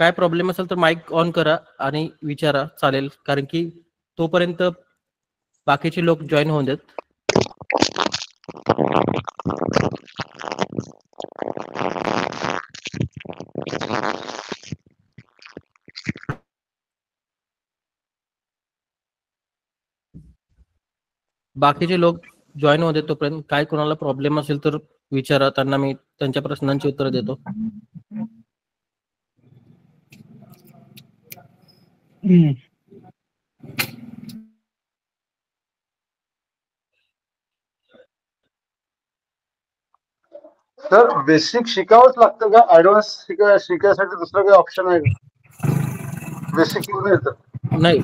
काय प्रॉब्लेम असेल तर माईक ऑन करा आणि विचारा, चालेल, कारण की तोपर्यंत बाकीचे लोक जॉईन होऊन देत. बाकीचे लोक जॉईन होऊ देत तोपर्यंत. काय कोणाला प्रॉब्लेम असेल तर विचारा, त्यांना मी त्यांच्या प्रश्नांची उत्तर देतो. सर बेसिक शिकावंच लागतं का? ऍडव्हान्स शिकायसाठी दुसरं काही ऑप्शन आहे का? बेसिक येतं नाही,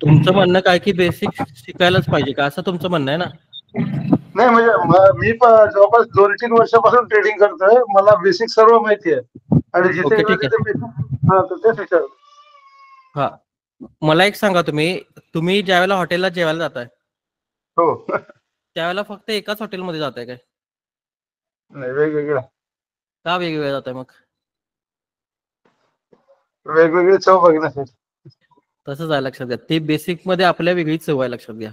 तुमचं म्हणणं काय की बेसिक शिकायलाच पाहिजे का, असं तुमचं म्हणणं आहे ना? नाही म्हणजे मी जवळपास 2-3 वर्षापासून ट्रेडिंग करतोय, मला बेसिक सर्व माहिती आहे आणि जिथे ओके, गेलो ठीक तिथे आहे. बेसिक हा तर तेच विचार. हा, मला एक सांगा, तुम्ही ज्यावेळेला हॉटेलला जेवायला जाताय हो त्यावेळेला फक्त एकाच हॉटेलमध्ये जाताय काय? नाही, वेगवेगळ्या का वेगवेगळ्या जाताय मग? वेगवेगळी चव बघण्यासाठी. तसंच आहे, लक्षात घ्या. ते बेसिक मध्ये आपल्या वेगळीच सवय आहे, लक्षात घ्या.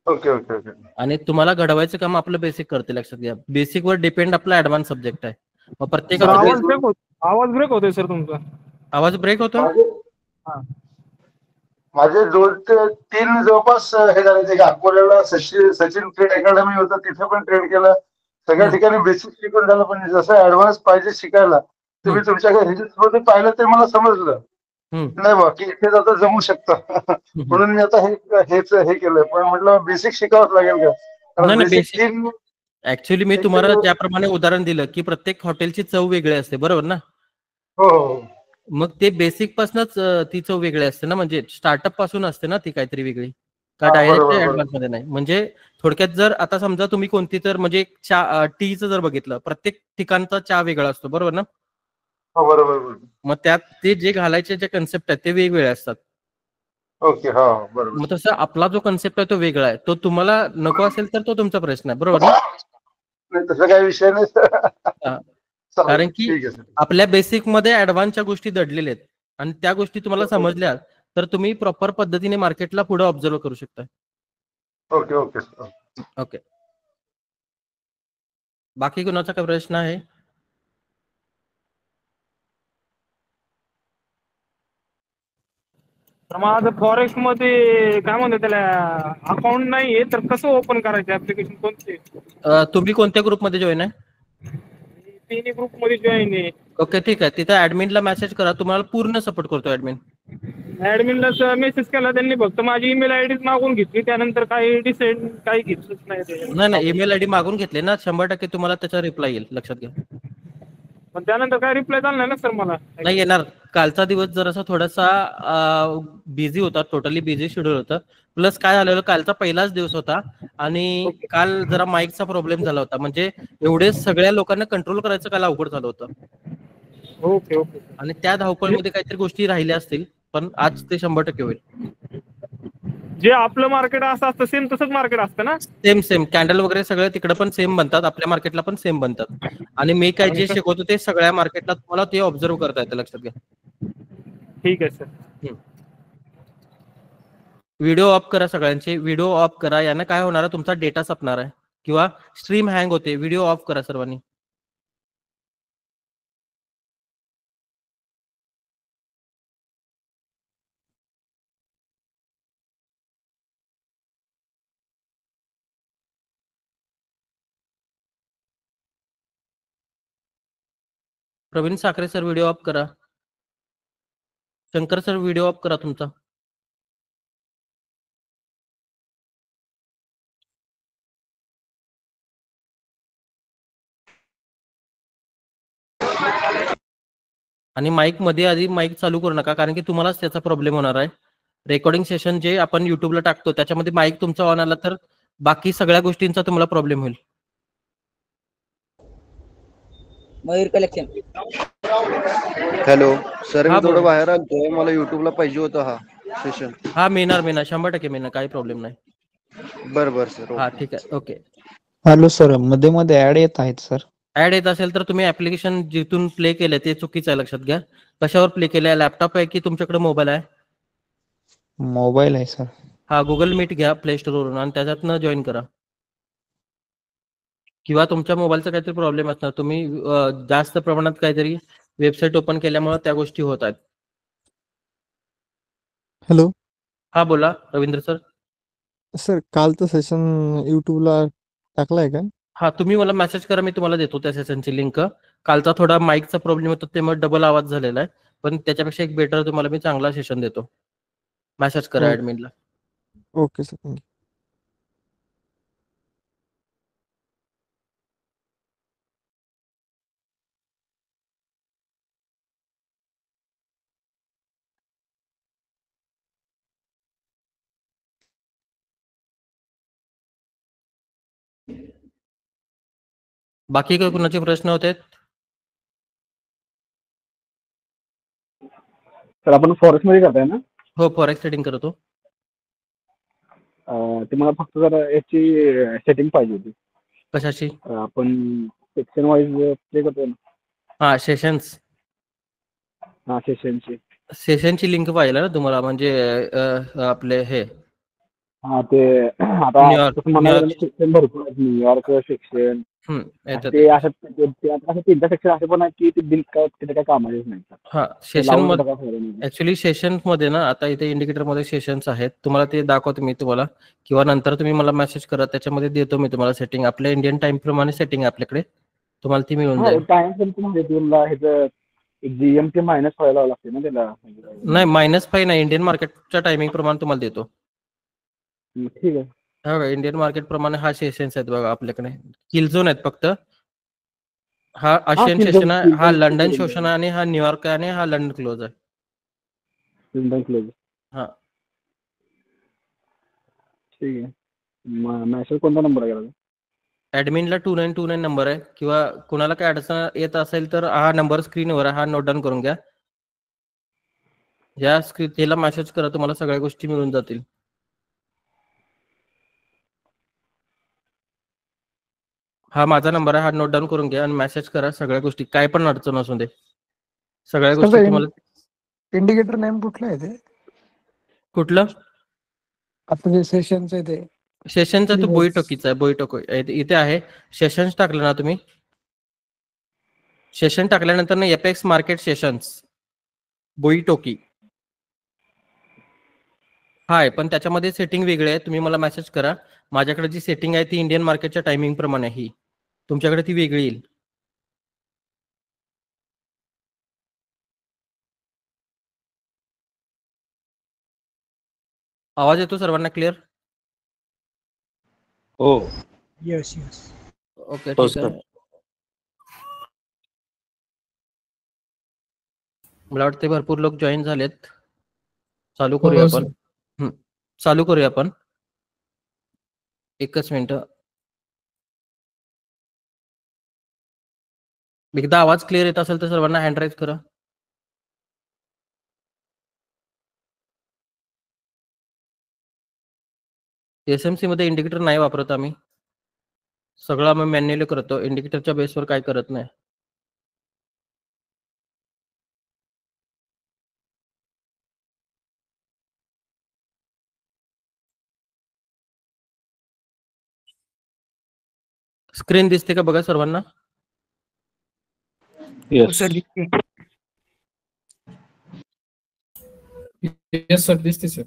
Okay okay okay. आणि तुम्हाला घडवायचं काम आपलं बेसिक करते, लक्षात घ्या. बेसिक वर डिपेंड आपला ऍडव्हान्स सब्जेक्ट आहे. मग प्रत्येकाचं आवाज ब्रेक होतोय सर तुमचा. आवाज ब्रेक होतो. माझे 2 ते 3 जवळपास हे झाले ते अकोल्याला सचिन ट्रेड अकॅडमी होतं, तिथे पण ट्रेड केलं. सगळ्या ठिकाणी बेसिक शिकून झालं, पण जसं ऍडव्हान्स पाहिजे शिकायला तुम्ही तुमच्याकडे ह्याच्यामध्ये पाहिलं ते मला समजलं. नाही बा की इथे जाता जमू शकतं म्हणून मी आता हे केलंय. पण म्हटलं बेसिक शिकावंच लागेल का? नाही, बेसिक ऍक्च्युली मी तुम्हाला ज्याप्रमाणे उदाहरण दिलं की प्रत्येक हॉटेलची चव वेगळी असते, बरोबर ना? हो. मग ते बेसिक पासूनच ती चव वेगळी असते ना, म्हणजे स्टार्टअप पासून असते ना ती काहीतरी वेगळी, का डायरेक्ट ऍडव्हान्स मध्ये नाही. म्हणजे थोडक्यात जर आता समजा तुम्ही कोणती तर म्हणजे टीचं जर बघितलं, प्रत्येक ठिकाणचा चहा वेगळा असतो, बरोबर ना? बरोबर. मग त्यात ते जे घालायचे जे कन्सेप्ट आहेत ते वेगवेगळे असतात. ओके, हा बरोबर. मग तसं आपला जो कन्सेप्ट आहे तो वेगळा आहे. तो तुम्हाला नको असेल तर तो तुमचा प्रश्न आहे, बरोबर ना? नाही, तसं काही विषय नाही. कारण की आपल्या बेसिक मध्ये ऍडव्हान्सच्या गोष्टी दडलेल्या आहेत आणि त्या गोष्टी तुम्हाला समजल्या तर तुम्ही प्रॉपर पद्धतीने मार्केटला पुढे ऑब्झर्व करू शकता. Okay okay okay. बाकी कोणाचा काय प्रश्न आहे? तर माझं फॉरेक्स मध्ये काय म्हणतात त्याला अकाउंट नाहीये, तर कसं ओपन करायचं ऍप्लिकेशन कोणते? तुम्ही कोणत्या ग्रुपमध्ये जॉईन आहे? तिन्ही ग्रुप मध्ये जॉईन आहे. ओके, ठीक आहे. तिथे ऍडमिनला मेसेज करा, तुम्हाला पूर्ण सपोर्ट करतो ऍडमिन. ऍडमिनला मेसेज केला त्यांनी, फक्त माझी ईमेल आयडी मागून घेतली, त्यानंतर काही डिसाईड काही घेतलंच नाही. नाही, ईमेल आयडी मागून घेतले ना, 100% तुम्हाला त्याचा रिप्लाय येईल, लक्षात घ्या. पण त्यानंतर काय रिप्लाय झाला नाही ना सर मला. नाही येणार. कालचा दिवस जरासा थोडासा बिझी होता, टोटली बिझी शेड्यूल होतं. प्लस काय झालेलं, कालचा पहिलाच दिवस होता आणि काल जरा माईकचा प्रॉब्लेम झाला होता. म्हणजे एवढे सगळ्या लोकांना कंट्रोल करायचं काल अवघड झालं होतं. Okay okay. आणि त्या धावपळीमध्ये काहीतरी गोष्टी राहिल्या असतील, पण आज ते 100% होईल. जे आपलं मार्केट असं असतं सेम तसंच मार्केट असतं ना? सेम कॅन्डल वगैरे सगळं तिकडे पण सेम बनतात, आपल्या मार्केटला पण सेम बनतात. आणि मी काय जे शिकवतो ते सगळ्या मार्केटला तुम्हाला ते ऑब्झर्व करता येतं, लक्षात घ्या. ठीक आहे सर. व्हिडिओ ऑफ करा, सगळ्यांचे व्हिडिओ ऑफ करा. यानं काय होणार आहे, तुमचा डेटा संपणार आहे किंवा स्ट्रीम हँग होते. व्हिडिओ ऑफ करा सर्वांनी. Praveen Sakhare sir video off करा. शंकर सर व्हिडिओ ऑफ करा तुमचा. आणि माईक मध्ये आधी माईक चालू करू नका, कारण की तुम्हालाच त्याचा प्रॉब्लेम होणार आहे. रेकॉर्डिंग सेशन जे आपण युट्यूबला टाकतो त्याच्यामध्ये माईक तुमचा ऑन आला तर बाकी सगळ्या गोष्टींचा तुम्हाला प्रॉब्लेम होईल. मयूर कलेक्शन. हॅलो सर, मी थोडं बाहेर आलतोय, मला युट्यूबला पाहिजे होतं हा सेशन. हा मिळणार 100% मिळणार, काही प्रॉब्लेम नाही. बरं सर. हा ठीक आहे, ओके. हॅलो सर, मध्ये ऍड येत आहेत सर. ऍड येत असेल तर तुम्ही ऍप्लिकेशन जिथून प्ले केलंय ते चुकीचं आहे, लक्षात घ्या. कशावर प्ले केलंय? लॅपटॉप आहे की तुमच्याकडे मोबाईल आहे? मोबाईल आहे सर. हा, गुगल मीट घ्या प्ले स्टोरवरून आणि त्याच्यातनं जॉईन करा. किंवा तुमच्या मोबाईलचा काहीतरी प्रॉब्लेम असणार, तुम्ही जास्त प्रमाणात काहीतरी वेबसाईट ओपन केल्यामुळे त्या गोष्टी होत आहेत. हॅलो हा बोला रवींद्र सर. सर, कालचं सेशन युट्यूबला टाकलाय का? हा, तुम्ही मला मेसेज करा, मी तुम्हाला देतो त्या सेशनची लिंक. कालचा थोडा माईकचा प्रॉब्लेम होता, त्यामुळे डबल आवाज झालेला आहे, पण त्याच्यापेक्षा एक बेटर तुम्हाला मी चांगला सेशन देतो. मेसेज करा हो. ऍडमिनला. Okay sir, thank you. बाकी काही कुणाचे प्रश्न होते? सर आपण फॉरेस्ट मध्ये करताय ना? हो, फॉरेक्स ट्रेडिंग करतो. ते मला फक्त जरा याची सेटिंग पाहिजे होती. कशाची? आपण सेक्शन वाईज प्ले करतोय ना? हा, सेशन्स. हा, सेशनची. सेशनची लिंक पाहिजे ना तुम्हाला, म्हणजे आपले हे हा, ते आता न्यूयॉर्क तसं म्हणायला सेक्शन भरपूर आहेत, न्यूयॉर्क सेक्शन. याच्यात ते असं तीनदा सेक्शन असे पण आहेत की ते बिल काय तिथे काय कामाचेच नाही. हा, ते सेशन लावून मध्ये टाका खरं नाही. ऍक्च्युली सेशन मध्ये ना, आता इथे इंडिकेटर मध्ये सेशन्स आहेत, तुम्हाला ते दाखवतो मी तुम्हाला, किंवा नंतर तुम्ही मला मेसेज करा, त्याच्यामध्ये देतो मी तुम्हाला सेटिंग. आपल्या इंडियन टाइम प्रमाणे सेटिंग आहे आपल्याकडे, तुम्हाला ती मिळून हा, जाईल. टाइम पण म्हणजे तुला ह्याचं एक जीएमटी मायनस व्हायला लागते ना त्याला. नाही, -5 नाही, इंडियन मार्केटच्या टायमिंग प्रमाणे तुम्हाला देतो. ठीक आहे. हा बघा, इंडियन मार्केट प्रमाणे हा सेशन्स आहेत बघा आपल्याकडे. किल झोन आहेत फक्त. हा आशियन सेशन आहे, हा लंडन सेशन आहे, आणि हा न्यूयॉर्क आहे, आणि हा लंडन क्लोज आहे. London close. हा, ठीक आहे. मॅसेज कोणता नंबर आहे? ऍडमिनला 2929 नंबर आहे, किंवा कुणाला काय अडचण येत असेल तर हा नंबर स्क्रीनवर आहे, हा नोट डाऊन करून घ्या. या स्क्रीनला मेसेज करा, तुम्हाला सगळ्या गोष्टी मिळून जातील. हा माझा नंबर आहे, हा नोट डाऊन करून घ्या आणि मेसेज करा, सगळ्या गोष्टी, काय पण अडचण असू दे, सगळ्या गोष्टी तुम्हाला. इंडिकेटर नेम कुठलं आहे ते? कुठलं आता जे सेशनचं आहे ते? सेशनचा? तो बोईटोकीचा आहे, बोईटोको इथे आहे. सेशन्स टाकलं ना तुम्ही, सेशन टाकल्यानंतर ना एपेक्स मार्केट सेशन्स बोईटोकी हाय, पण त्याच्यामध्ये सेटिंग वेगळी आहे. तुम्ही मला मेसेज करा, माझ्याकडे जी सेटिंग आहे ती इंडियन मार्केटच्या टायमिंग प्रमाणे आहे, ही तुमच्याकडे ती वेगळी येईल. आवाज येतो सर्वांना क्लिअर? हो. Yes yes. ओके, ठीक आहे. मला वाटते भरपूर लोक जॉईन झालेत. चालू करूया आपण. चालू करूया आपण. एकच मिनिट. एकदा आवाज क्लिअर येत असेल तर सर्वांना हँड राईज करा. एसएमसी मध्ये इंडिकेटर नाही वापरत आम्ही, सगळं आम्ही मॅन्युअली करतो, इंडिकेटरच्या बेसवर काय करत नाही. स्क्रीन दिसते का बघा सर्वांना? येस. येस सर, दिसते सर.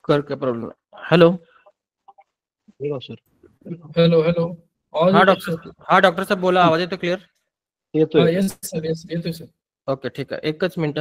कर काय problem. Hello. Sir. Hello hello. हा डॉक्टर साहेब बोला, आवाज येतो क्लिअर? येतोय. येस सर, येस येतोय सर. ओके, ठीक आहे, एकच मिनिट.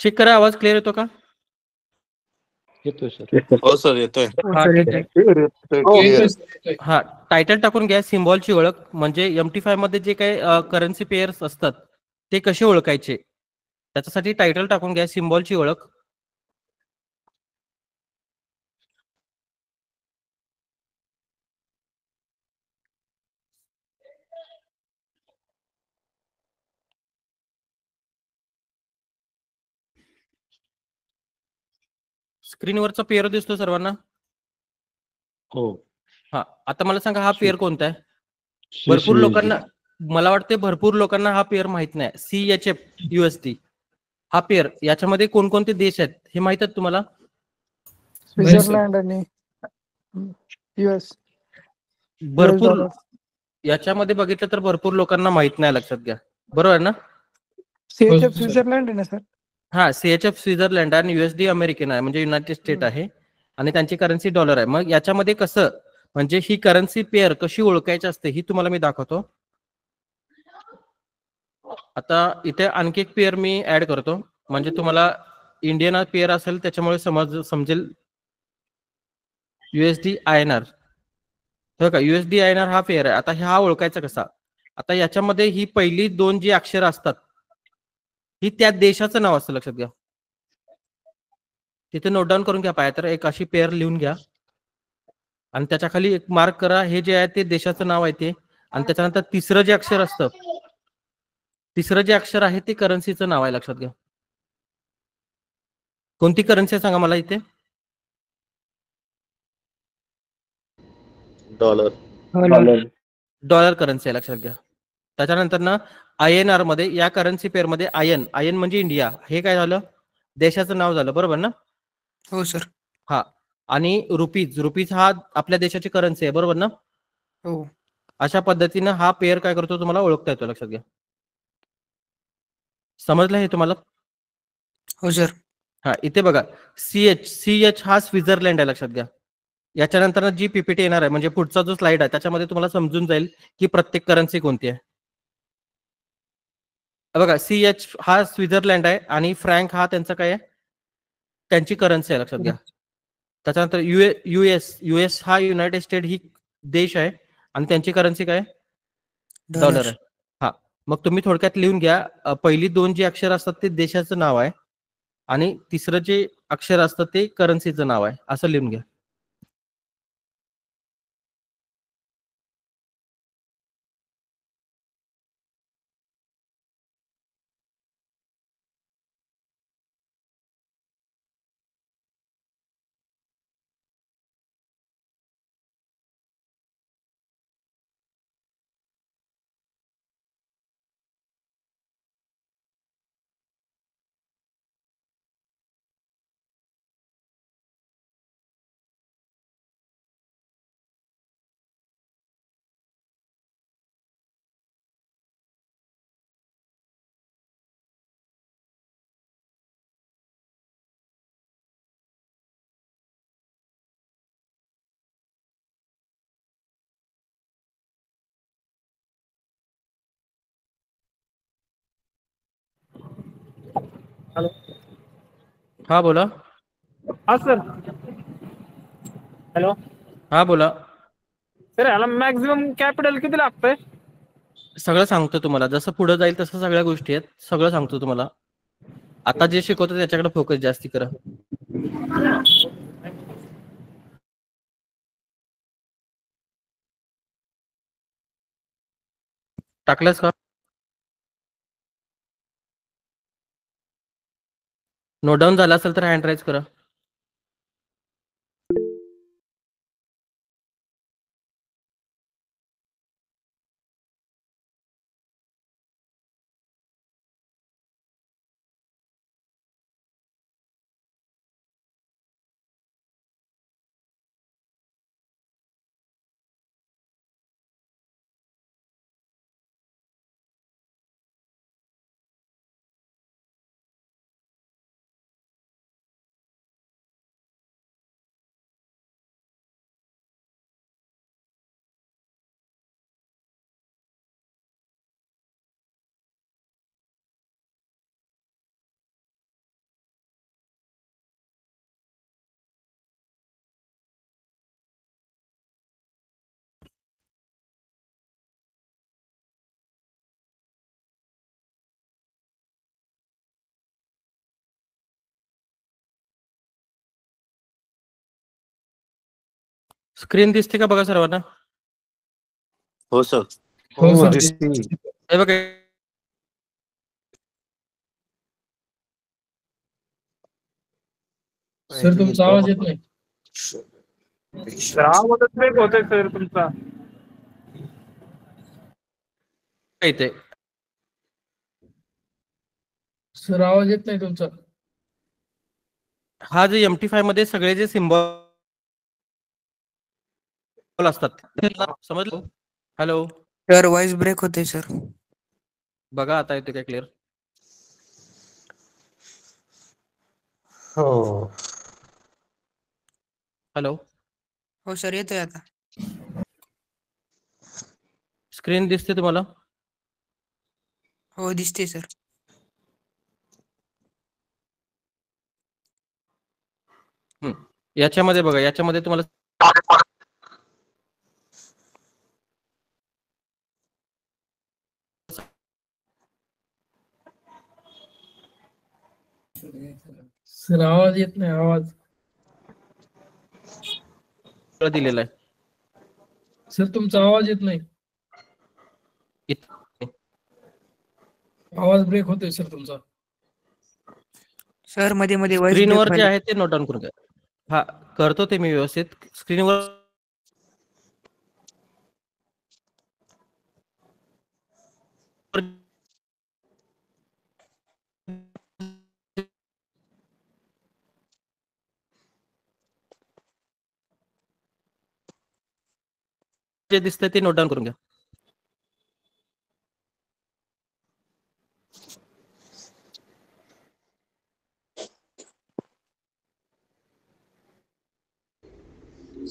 चेक करा, आवाज क्लिअर येतो का? येतोय सर. हो सर येतोय. हा ठीक आहे. हा, टायटल टाकून घ्या सिम्बॉलची ओळख, म्हणजे MT5 मध्ये जे काही करन्सी पेअर्स असतात ते कसे ओळखायचे त्याच्यासाठी टायटल टाकून घ्या सिम्बॉलची ओळख. स्क्रीनवरचा पेअर दिसतो सर्वांना? हो. हा, आता मला सांगा हा पेअर कोणता आहे? CC भरपूर USD. लोकांना, मला वाटते भरपूर लोकांना हा पेअर माहित नाही. CHF USD हा पेअर, याच्यामध्ये कोणकोणते देश आहेत हे माहित आहेत तुम्हाला? स्वित्झर्लंड आणि US भरपूर डॉलर. याच्यामध्ये बघितलं तर भरपूर लोकांना माहित नाही, लक्षात घ्या. बरोबर ना? CHF स्वित्झर्लंड आहे ना सर? हा, CHF स्वित्झर्लंड आणि USD अमेरिकन आहे, म्हणजे युनायटेड स्टेट आहे आणि त्यांची करन्सी डॉलर आहे. मग याच्यामध्ये कसं, म्हणजे ही करन्सी पेअर कशी ओळखायची असते ही तुम्हाला मी दाखवतो. आता इथे आणखी एक पेअर मी ऍड करतो, म्हणजे तुम्हाला इंडियन पेअर असेल त्याच्यामुळे समजेल. USD INR, हो का, USD INR हा पेअर आहे. आता हा ओळखायचा कसा? आता याच्यामध्ये ही पहिली दोन जी अक्षर असतात ही त्या देशाचं नाव असतं, लक्षात घ्या. तिथे नोट डाऊन करून घ्या पाहिजे तर, एक अशी पेअर लिहून घ्या आणि त्याच्या खाली एक मार्क करा, हे जे आहे ते देशाचं नाव आहे ते. आणि त्याच्यानंतर तिसरं जे अक्षर असतं, तिसरं जे अक्षर आहे ते करन्सीचं नाव आहे, लक्षात घ्या. कोणती करन्सी सांगा मला इथे? डॉलर. डॉलर करन्सी आहे, लक्षात घ्या. त्याच्यानंतर ना INR मध्ये, या करन्सी पेअर मध्ये आयन म्हणजे इंडिया, हे काय झालं? देशाचं नाव झालं, बरोबर ना? हो सर. हा, आणि रुपीज हा आपल्या देशाची करन्सी आहे, बरोबर ना? हो. अशा पद्धतीनं हा पेअर काय करतो तुम्हाला ओळखता येतो, लक्षात घ्या. समजलं हे तुम्हाला? हो सर. हा, इथे बघा CH हा स्वित्झर्लंड आहे, लक्षात घ्या. याच्यानंतर जी PPT येणार आहे, म्हणजे पुढचा जो स्लाइड आहे त्याच्यामध्ये तुम्हाला समजून जाईल की प्रत्येक करन्सी कोणती आहे. बघा, CH हा स्वित्झर्लंड आहे आणि फ्रँक हा त्यांचा काय आहे, त्यांची करन्सी आहे, लक्षात घ्या. त्याच्यानंतर US हा युनायटेड स्टेट ही देश आहे आणि त्यांची करन्सी काय? डॉलर आहे. हा, मग तुम्ही थोडक्यात लिहून घ्या, पहिली दोन जी अक्षर असतात ते देशाचं नाव आहे आणि तिसरं जे अक्षर असतं ते करन्सीचं नाव आहे, असं लिहून घ्या. हॅलो. हा बोला. हा सर. हॅलो. हा बोला. सर याला मॅक्झिमम कॅपिटल किती लागतंय? सगळं सांगतो तुम्हाला, जसं पुढे जाईल तसं सगळ्या गोष्टी आहेत, सगळं सांगतो तुम्हाला. आता जे शिकवतो त्याच्याकडे फोकस जास्ती करा. टाकलंस का? नोट डाऊन झाला असेल तर हँड राईज करा. स्क्रीन दिसते का बघा सर्वांना? हो सर. हो सर. दिसते. हे बघा सर तुमचा आवाज येत नाही. सर आवाजच ब्रेक होतोय सर तुमचा. इथे सर आवाज येत नाही तुमचा. हा जे MT5 मध्ये सगळे जे सिम्बॉल असतात समजलं? हॅलो सर व्हॉइस ब्रेक होते सर. बघा आता येतो काय क्लिअर? हो. हॅलो हो सर येतोय आता. स्क्रीन दिसते तुम्हाला? हो दिसते सर. याच्यामध्ये बघा, याच्यामध्ये तुम्हाला सर आवाज येत नाही आवाज. दिलेला आहे. सर तुमचा आवाज येत नाही. इथं आवाज ब्रेक होतोय सर तुमचा. सर मध्ये मध्ये व्हॉइस स्क्रीनवर ब्रेक जे व्हायला. आहे ते नोट डाऊन करून घ्या. हा करतो ते मी व्यवस्थित. स्क्रीनवर जे दिसतंय ते नोट डाऊन करून घ्या.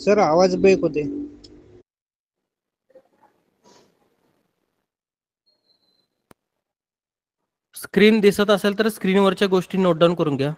सर आवाज ब्रेक होते. स्क्रीन दिसत असेल तर स्क्रीनवरच्या गोष्टी नोट डाऊन करून घ्या.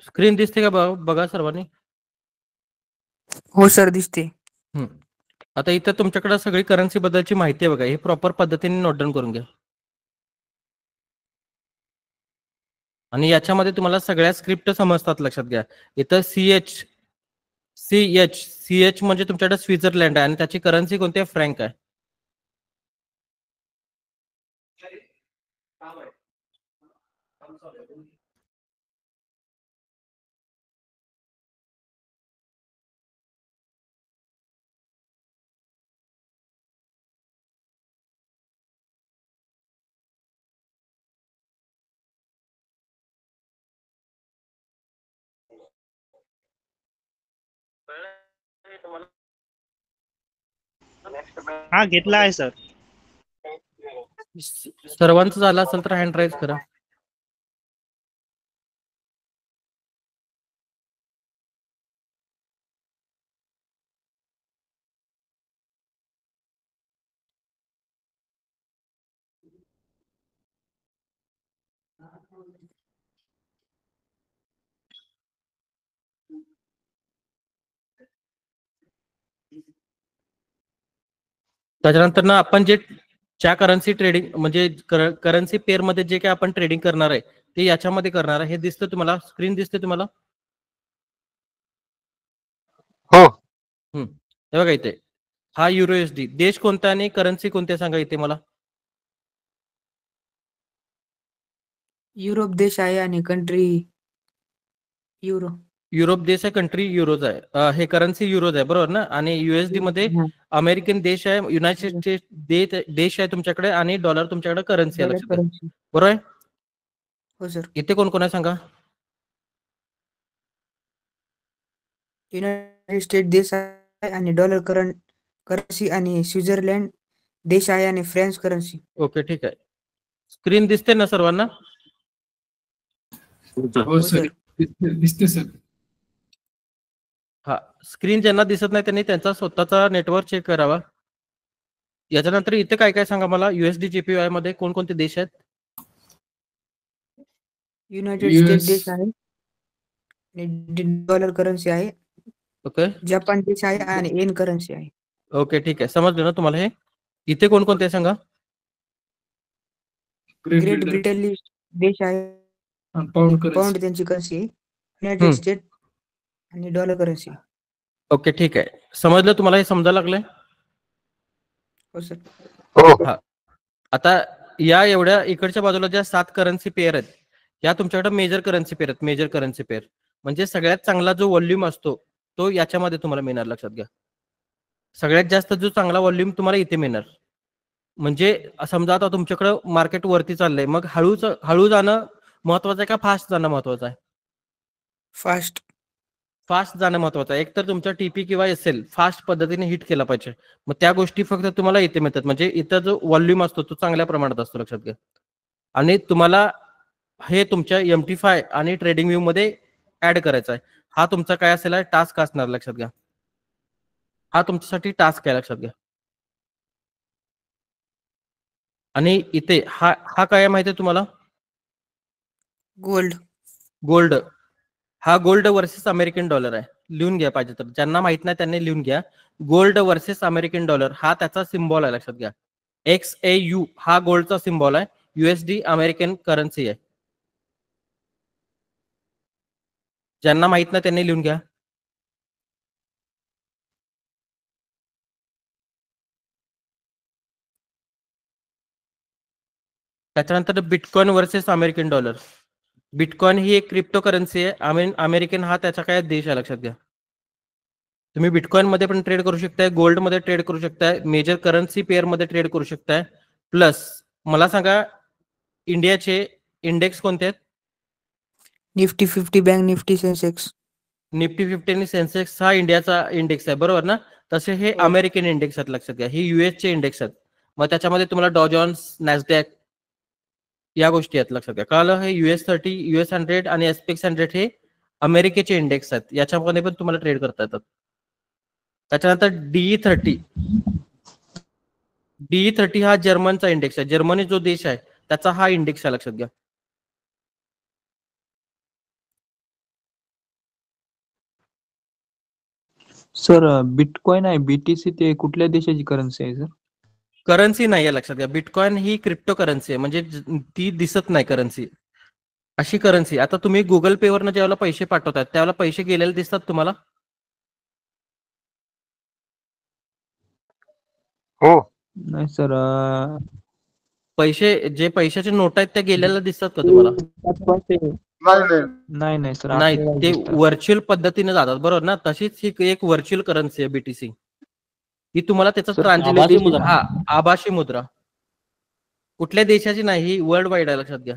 स्क्रीन दिसते का बघा सर्वांनी? हो सर दिसते. आता इथं तुमच्याकडे सगळी करन्सी बद्दलची माहिती आहे बघा. हे प्रॉपर पद्धतीने नोट डाऊन करून घ्या. आणि याच्यामध्ये तुम्हाला सगळ्या स्क्रिप्ट समजतात, लक्षात घ्या. इथं CH म्हणजे तुमच्याकडे स्वित्झर्लंड आहे आणि त्याची करन्सी कोणती आहे? फ्रँक आहे. तुम्हाला हा घेतला आहे सर. सर्वांचं झालं असेल तर हँड राईज करा. त्याच्यानंतर ना आपण जे ज्या करन्सी ट्रेडिंग म्हणजे करन्सी पेअर मध्ये जे काही आपण ट्रेडिंग करणार आहे ते याच्यामध्ये करणार आहे. हे दिसतं तुम्हाला, स्क्रीन दिसते तुम्हाला? हो. हे बघा इथे हा युरोएसडी. देश कोणता आणि करन्सी कोणते सांगा इथे मला. युरोप देश आहे आणि कंट्री युरो. युरोप देश आहे, कंट्री युरोज आहे. हे करन्सी युरोज आहे बरोबर ना. आणि युएसडी मध्ये अमेरिकन देश आहे, युनायटेड स्टेट देश आहे तुमच्याकडे, आणि डॉलर तुमच्याकडे करन्सी आहे. लक्षात घ्या. बरोबर आहे? हो सर. इथे कोण कोण आहे सांगा. युनायटेड स्टेट देश आहे आणि डॉलर करन्सी, आणि स्वित्झर्लंड देश आहे आणि फ्रेंच करन्सी. ओके ठीक आहे. स्क्रीन दिसते ना सर्वांना? हो सर. दिसते सर. हा, स्क्रीन ज्यांना दिसत नाही त्यांनी त्यांचा स्वतःचा नेटवर्क चेक करावा. याच्यानंतर इथे काय काय सांगा मला. युएसडी जीपीवाय मध्ये कोणकोणते देश आहेत? युनायटेड स्टेट देश आहे आणि डॉलर करन्सी आहे. ओके जपान देश आहे आणि येन करन्सी आहे. ओके ठीक आहे, समजलं ना तुम्हाला. हे इथे कोणकोणते सांगा. ग्रेट ब्रिटन देश आहे, पाऊंड त्यांची करन्सी आहे. युनायटेड स्टेट आणि डॉलर करन्सी. ओके ठीक आहे, समजलं तुम्हाला. हे समजायला लागलंय? हो सर. हा, आता या एवढ्या इकडच्या बाजूला ज्या 7 करन्सी पेअर आहेत या तुमच्याकडे मेजर करन्सी पेअर आहेत. मेजर करन्सी पेअर म्हणजे सगळ्यात चांगला जो व्हॉल्यूम असतो तो याच्यामध्ये तुम्हाला मिळणार. लक्षात घ्या, सगळ्यात जास्त जो चांगला व्हॉल्यूम तुम्हाला इथे मिळणार. म्हणजे समजा आता तुमच्याकडे मार्केट वरती चाललंय, मग हळू जाणं महत्वाचं आहे का फास्ट जाणं महत्वाचं आहे? फास्ट जाणं महत्वाचं आहे. एक तर तुमचा टीपी किंवा एसएल फास्ट पद्धतीने हिट केला पाहिजे. मग त्या गोष्टी फक्त तुम्हाला इथे मिळतात. म्हणजे इथं जो व्हॉल्यूम असतो तो चांगल्या प्रमाणात असतो. लक्षात घ्या. आणि तुम्हाला हे तुमच्या MT5 आणि ट्रेडिंग व्ह्यू मध्ये ऍड करायचा आहे. हा तुमचा काय असेल टास्क असणार. लक्षात घ्या, हा तुमच्यासाठी टास्क आहे. लक्षात घ्या. आणि इथे हा काय माहिती आहे तुम्हाला? गोल्ड. हा गोल्ड वर्सेस अमेरिकन डॉलर आहे. लिहून घ्या पाहिजे तर, ज्यांना माहित नाही त्यांनी लिहून घ्या. गोल्ड वर्सेस अमेरिकन डॉलर हा त्याचा सिम्बॉल आहे. लक्षात घ्या, XAU हा गोल्डचा सिम्बॉल आहे. USD अमेरिकन करन्सी आहे. ज्यांना माहित नाही त्यांनी लिहून घ्या. त्याच्यानंतर bitcoin versus American dollar. Bitcoin ही एक क्रिप्टो करन्सी आहे. अमेरिकन हा त्याचा काय देश आहे. लक्षात घ्या, तुम्ही बिटकॉइन मध्ये पण ट्रेड करू शकताय, गोल्ड मध्ये ट्रेड करू शकताय, मेजर करन्सी पेअर मध्ये ट्रेड करू शकताय. प्लस मला सांगा इंडियाचे इंडेक्स कोणते आहेत? Nifty 50, bank Nifty, Sensex. Nifty 50 आणि सेन्सेक्स हा इंडियाचा इंडेक्स आहे बरोबर ना. तसे हे अमेरिकन इंडेक्स आहेत. लक्षात घ्या, हे US चे इंडेक्स आहेत. मग त्याच्यामध्ये तुम्हाला डॉ जॉन्स, नॅसडॅक या गोष्टी आहेत. लक्षात घ्या, कळलं? हे US30, US 100 आणि SPX 100 हे अमेरिकेचे इंडेक्स आहेत. याच्यामध्ये पण तुम्हाला ट्रेड करता येतात. त्याच्यानंतर DE30 हा जर्मनचा इंडेक्स आहे. जर्मनी जो देश आहे त्याचा हा इंडेक्स आहे. लक्षात घ्या. सर बिटकॉइन आहे, BTC ते कुठल्या देशाची करन्सी आहे सर? करन्सी नाही आहे. लक्षात घ्या, बिटकॉइन ही क्रिप्टो करन्सी आहे. म्हणजे ती दिसत नाही करन्सी, अशी करन्सी. आता तुम्ही गुगल पे वरनं ज्यावेळेला पैसे पाठवतात त्यावेळेला पैसे गेलेले दिसतात तुम्हाला? हो. नाही सर, पैसे जे पैशाचे नोट आहेत त्या गेलेल्या दिसतात का तुम्हाला? नाही सर, नाही, ते व्हर्च्युअल पद्धतीने जातात बरोबर ना. तशीच ही एक व्हर्च्युअल करन्सी आहे BTC. ही तुम्हाला त्याचं ट्रान्झॅक्शन, हा आभासी मुद्रा, कुठल्या देशाची नाही, ही वर्ल्ड वाईड आहे. लक्षात घ्या,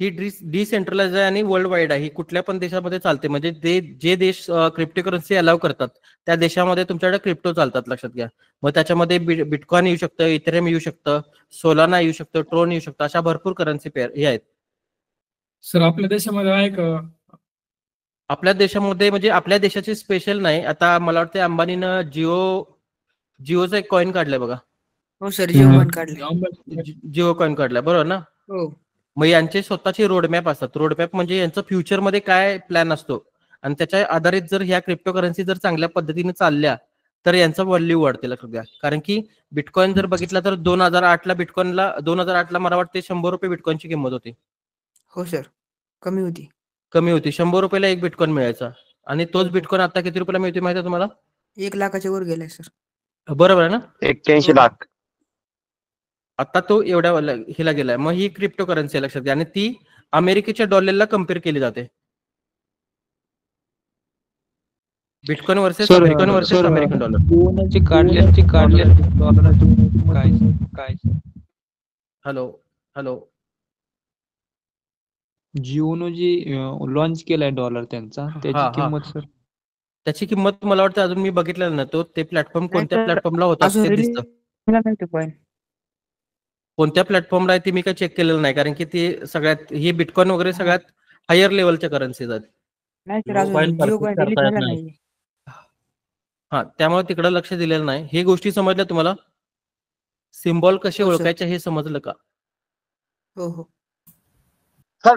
ही डिसेंट्रलाइज आहे आणि वर्ल्ड वाईड आहे. ही कुठल्या पण देशामध्ये चालते. म्हणजे जे देश क्रिप्टोकरन्सी अलाव करतात त्या देशामध्ये तुमच्याकडे क्रिप्टो चालतात, लक्षात घ्या. मग त्याच्यामध्ये बिटकॉइन येऊ शकतं, इथेरियम येऊ शकतं, सोलाना येऊ शकतं, ट्रोन येऊ शकतं, अशा भरपूर करन्सी पेअर हे आहेत. सर आपल्या देशामध्ये आहे का? आपल्या देशामध्ये म्हणजे आपल्या देशाचे स्पेशल नाही. आता मला वाटतं अंबानीनं जिओचा एक कॉइन काढलाय बघा. हो सर, जिओ कॉइन काढले. जिओ कॉइन काढलाय, बरोबर ना. हो मग यांचे स्वतःचे रोडमॅप असतात. रोडमॅप म्हणजे यांचं फ्युचरमध्ये काय प्लॅन असतो आणि त्याच्या आधारित जर ह्या क्रिप्टोकरन्सी जर चांगल्या पद्धतीने चालल्या तर यांचा व्हॅल्यू वाढते, लक्षात घ्या. कारण की बिटकॉइन जर बघितला तर 2008ला मला वाटते ₹100 बिटकॉइनची किंमत होती. हो सर, कमी होती. कमी होती. ₹100 एक बिटकॉइन मिळायचा आणि तोच बिटकॉइन आता किती रुपयाला मिळतोय माहिती आहे तुम्हाला? 1 लाखाच्या वर गेलाय सर. बरोबर आहे ना. 81 लाख. आता तो एवढ्या हिला गेलाय. मग ही क्रिप्टो करन्सी आहे, लक्षात घ्या. आणि ती अमेरिकेच्या डॉलरला कम्पेअर केली जाते. Bitcoin versus American dollar. जिओनचे काढले डॉलर काय हॅलो जिओनो जी लॉन्च केलाय डॉलर त्यांचा, त्याची किंमत सर? त्याची किंमत मला वाटतं अजून मी बघितलेलं ना. ते प्लॅटफॉर्म कोणत्या प्लॅटफॉर्मला होता अजून ते release दिसतं. झाला नाही तो कॉइन. कोणत्या प्लॅटफॉर्मला आहे ते मी काही चेक केलेलं नाही. कारण की ते सगळ्यात हे बिटकॉइन वगैरे सगळ्यात हायर लेवलच्या करन्सीज आहेत. नाही सर, अजून जिओ कॉइन रिलीज झाला नाही. हा, त्यामुळे तिकडे लक्ष दिलेलं नाही. हे गोष्टी समजल्या तुम्हाला? सिम्बॉल कसे हो सर. ओळखायचे हे समजलं का? हो हो चल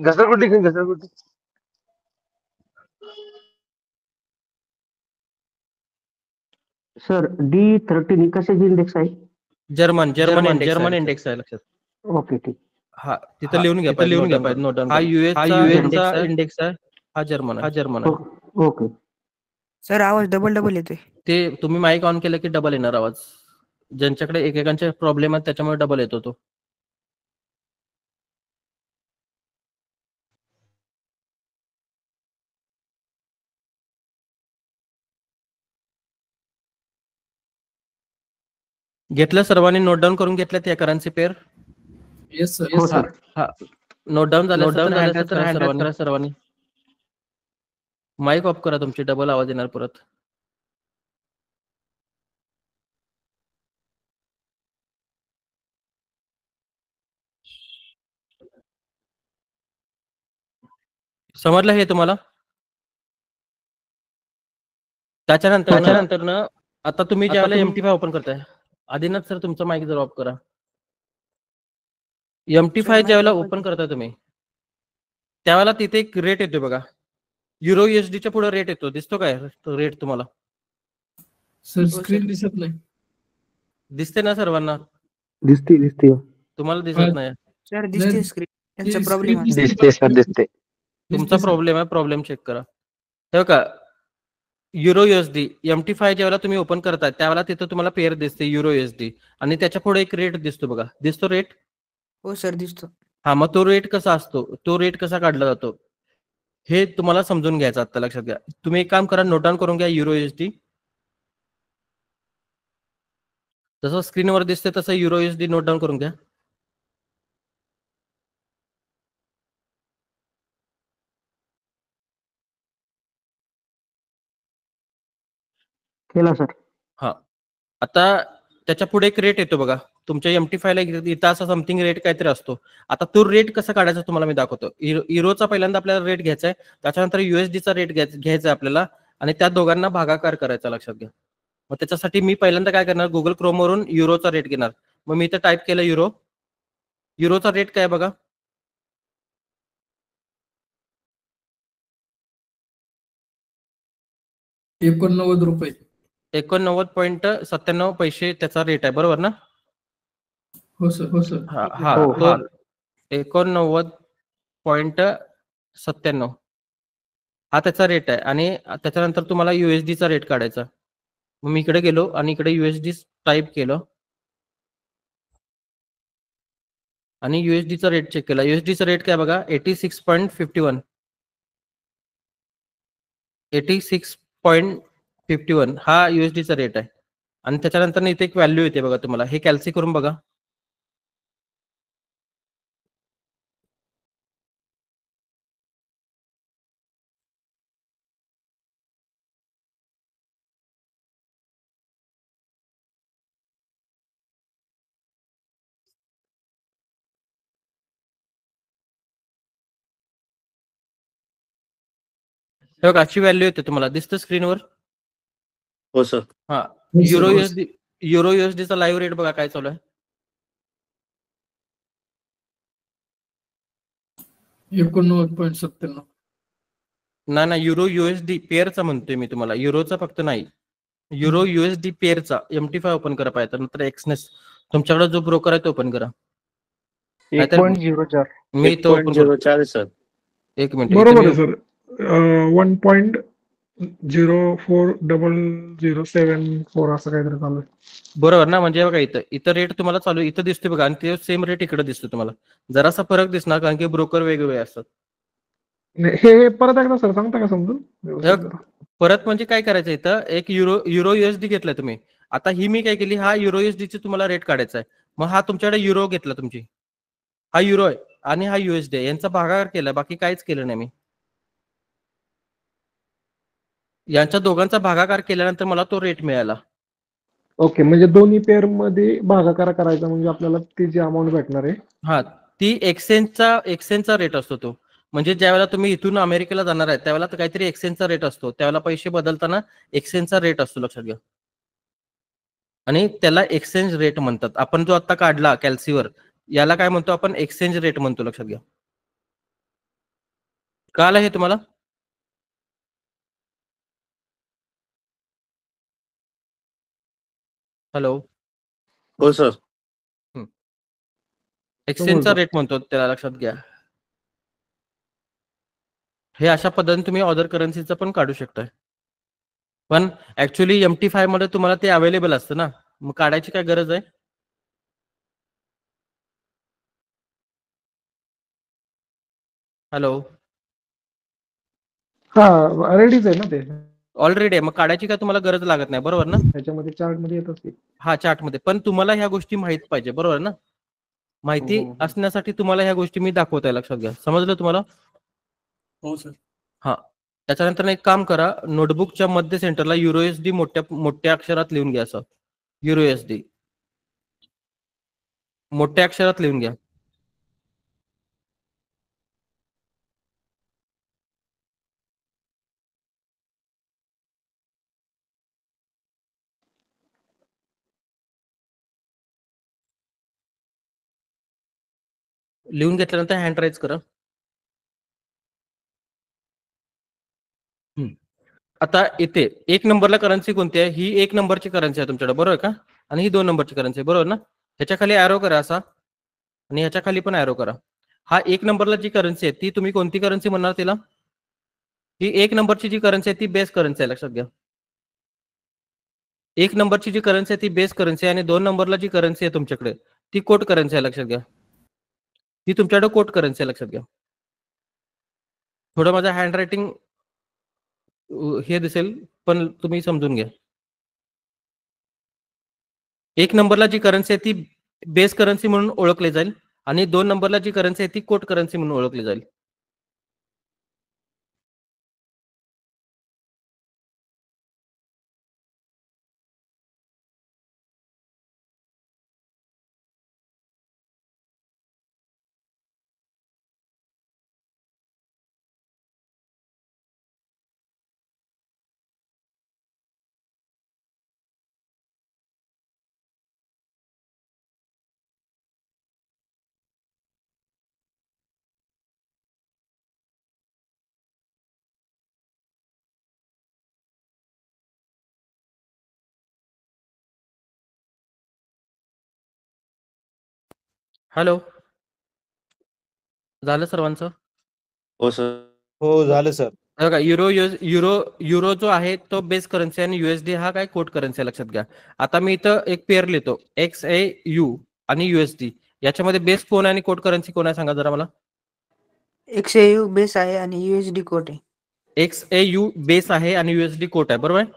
घसरगुंडी. सर D13 कशाची इंडेक्स आहे? जर्मन इंडेक्स आहे, लक्षात. ओके ठीक. हा, तिथं लिहून घ्या पाहिजे. Note down. हा यूएसचा इंडेक्स आहे, हा जर्मन आहे. ओके सर, आवाज डबल येतोय. ते तुम्ही माईक ऑन केलं की डबल येणार आवाज. ज्यांच्याकडे एकेकांचे प्रॉब्लेम आहेत त्याच्यामुळे डबल येतो तो. घेतलं सर्वांनी? नोट डाऊन करून घेतल्यात या करन्सी पेअर? Yes sir. हो सर. हा, नोट डाऊन झालं तर हँड करा सर्वांनी. माईक ऑफ करा तुमची, डबल आवाज येणार परत. समजलं हे तुम्हाला? त्याच्यानंतर ना आता तुम्ही ज्यावेळेला MT5 ओपन करताय, आदिनाथ सर तुमचा माईक जर ऑफ करा. MT5 ज्यावेळेला ओपन करताय तुम्ही त्यावेळेला तिथे एक रेट येतो बघा. युरो USDच्या पुढे रेट येतो, दिसतो काय रेट तुम्हाला? सर स्क्रीन दिसत नाही. दिसते ना सर्वांना? दिसते. तुम्हाला दिसत नाही? सर दिसते स्क्रीन. त्यांचा प्रॉब्लेम आहे. दिसते सर, दिसते. तुमचा प्रॉब्लेम आहे, प्रॉब्लेम चेक करा. तेव्हा का युरो USD MT5 ज्यावेळेला तुम्ही ओपन करताय त्यावेळेला तिथं तुम्हाला पेअर दिसते युरो USD आणि त्याच्या पुढे एक रेट दिसतो बघा. दिसतो रेट? हो सर, दिसतो. हा, मग तो रेट कसा असतो, तो रेट कसा काढला जातो हे तुम्हाला समजून घ्यायचं आता, लक्षात घ्या. तुम्ही एक काम करा, नोट डाऊन करून घ्या युरो USD. जसं स्क्रीनवर दिसते तसं युरो USD नोट डाऊन करून घ्या. केला सर. हा, आता त्याच्या पुढे एक रेट येतो बघा. तुमच्या MT5 ला इथं असा समथिंग रेट काहीतरी असतो. आता तो रेट कसा काढायचा तुम्हाला मी दाखवतो. युरोचा पहिल्यांदा आपल्याला रेट घ्यायचा आहे, त्याच्यानंतर USDचा रेट घ्यायचा आहे आपल्याला आणि त्या दोघांना भागाकार करायचा, लक्षात घ्या. मग त्याच्यासाठी मी पहिल्यांदा काय करणार, गुगल क्रोम वरून युरोचा रेट घेणार. मग मी इथं टाईप केलं युरोचा रेट काय बघा. ₹89. 89.97 त्याचा रेट आहे, बरोबर ना? हो सर. हा, तो 89.97 हा त्याचा रेट आहे आणि त्याच्यानंतर तुम्हाला USDचा रेट काढायचा. मग मी इकडे गेलो आणि इकडे USD टाईप केलं आणि USDचा रेट चेक केला. USDचा रेट काय बघा, 86.51 हा USDचा रेट आहे. आणि त्याच्यानंतर इथे एक व्हॅल्यू येते बघा तुम्हाला. हे कॅल्सी करून बघा. हे बघा अशी व्हॅल्यू येते तुम्हाला दिसतं स्क्रीनवर. हो सर. हा युरो युएसडीचा लाईव्ह रेट बघा काय चालू आहे. 89.97. नाही युरो युएसडी पेअरचा म्हणतोय मी तुम्हाला, युरोचा फक्त नाही. युरो युएसडी पेअरचा MT5 ओपन करा पाहिजे, नंतर एक्सनेस तुमच्याकडे जो ब्रोकर आहे तो ओपन करा. 1.04. मी तो ओपन करतो. 1.04 आहे सर. एक मिनिट. बरोबर आहे सर. 1.040074 असं काहीतरी चालू आहे. बरोबर ना, म्हणजे बघा इथं रेट तुम्हाला चालू इथं दिसते बघा, आणि ते सेम रेट इकडे दिसतो तुम्हाला. जरासा फरक दिसणार कारण की ब्रोकर वेगवेगळे असतात. हे परत एकदा सर सांगता का समजून व्यवस्थित जरा? परत म्हणजे काय करायचं, इथं एक युरो युएसडी घेतलाय तुम्ही. आता ही मी काय केली, हा युरो युएसडीची तुम्हाला रेट काढायचा आहे. मग हा तुमच्याकडे युरो घेतला तुमची, हा युरो आहे आणि हा USD आहे, यांचा भागाकार केला, बाकी काहीच केलं नाही मी. यांच्या दोघांचा भागाकार केल्यानंतर मला तो रेट मिळाला. ओके, म्हणजे दोन्ही पेअर मध्ये भागाकार करायचा म्हणजे आपल्याला ती जी अमाऊंट भेटणार आहे. हा, ती एक्सचेंजचा रेट असतो तो. म्हणजे ज्यावेळेला तुम्ही इथून अमेरिकेला जाणार आहे त्यावेळेला तर काहीतरी एक्सचेंजचा रेट असतो, त्यावेळेला पैसे बदलताना एक्सचेंजचा रेट असतो, लक्षात घ्या. आणि त्याला एक्सचेंज रेट म्हणतात. आपण जो आता काढला कॅल्सीवर, याला काय म्हणतो आपण, एक्सचेंज रेट म्हणतो, लक्षात घ्या. कळालं हे तुम्हाला? हॅलो. हो सर. एक्सचेंजचा रेट म्हणतो त्याला, लक्षात घ्या. हे अशा पद्धतीने तुम्ही अदर करन्सीचं पण काढू शकताय, पण ऍक्च्युली MT5 मध्ये तुम्हाला ते अवेलेबल असतं ना, मग काढायची काय गरज आहे. हॅलो. हा, रेडीच आहे ना ते, ऑलरेडी आहे, मग काढायची काय तुम्हाला गरज लागत नाही, बरोबर ना. त्याच्यामध्ये चार्ट मध्ये येत असते. हा, चार्टमध्ये. पण तुम्हाला ह्या गोष्टी माहित पाहिजे, बरोबर ना. माहिती असण्यासाठी तुम्हाला ह्या गोष्टी मी दाखवत आहे, लक्षात घ्या. समजलं तुम्हाला? हो सर. हा, त्याच्यानंतर एक काम करा, नोटबुकच्या मध्य सेंटरला युरोएसडी मोठ्या अक्षरात लिहून घ्या. असं युरोएसडी मोठ्या अक्षरात लिहून घ्या. लिहून घेतल्यानंतर हँड राईज करा. आता इथे 1 नंबरला करन्सी कोणती आहे, ही 1 नंबरची करन्सी आहे तुमच्याकडे, बरोबर का. आणि ही 2 नंबरची करन्सी आहे, बरोबर ना. ह्याच्या खाली ॲरो करा असा, आणि ह्याच्या खाली पण ॲरो करा. हा 1 नंबरला जी करन्सी आहे ती तुम्ही कोणती करन्सी म्हणणार तिला. ही 1 नंबरची जी करन्सी आहे ती बेस करन्सी आहे, लक्षात घ्या. 1 नंबरची जी करन्सी आहे ती बेस करन्सी आहे, आणि 2 नंबरला जी करन्सी आहे तुमच्याकडे ती कोट करन्सी आहे, लक्षात घ्या. ती तुमच्याकडे कोट करन्सी आहे, लक्षात घ्या. थोडं माझं हँड रायटिंग हे दिसेल, पण तुम्ही समजून घ्या. 1 नंबरला जी करन्सी आहे ती बेस करन्सी म्हणून ओळखली जाईल, आणि 2 नंबरला जी करन्सी आहे ती कोट करन्सी म्हणून ओळखली जाईल. हॅलो, झालं सर्वांचं? हो सर. हो झालं सर. बघा, युरो जो आहे तो बेस करन्सी आणि USD हा काय कोट करन्सी आहे, लक्षात घ्या. आता मी इथं एक पेअर लिहितो, XAU आणि USD. याच्यामध्ये बेस कोण आहे आणि कोट करन्सी कोण आहे, सांगा जरा मला. XAU बेस आहे आणि USD कोट आहे. XAU बेस आहे आणि USD कोट आहे, बरोबर आहे.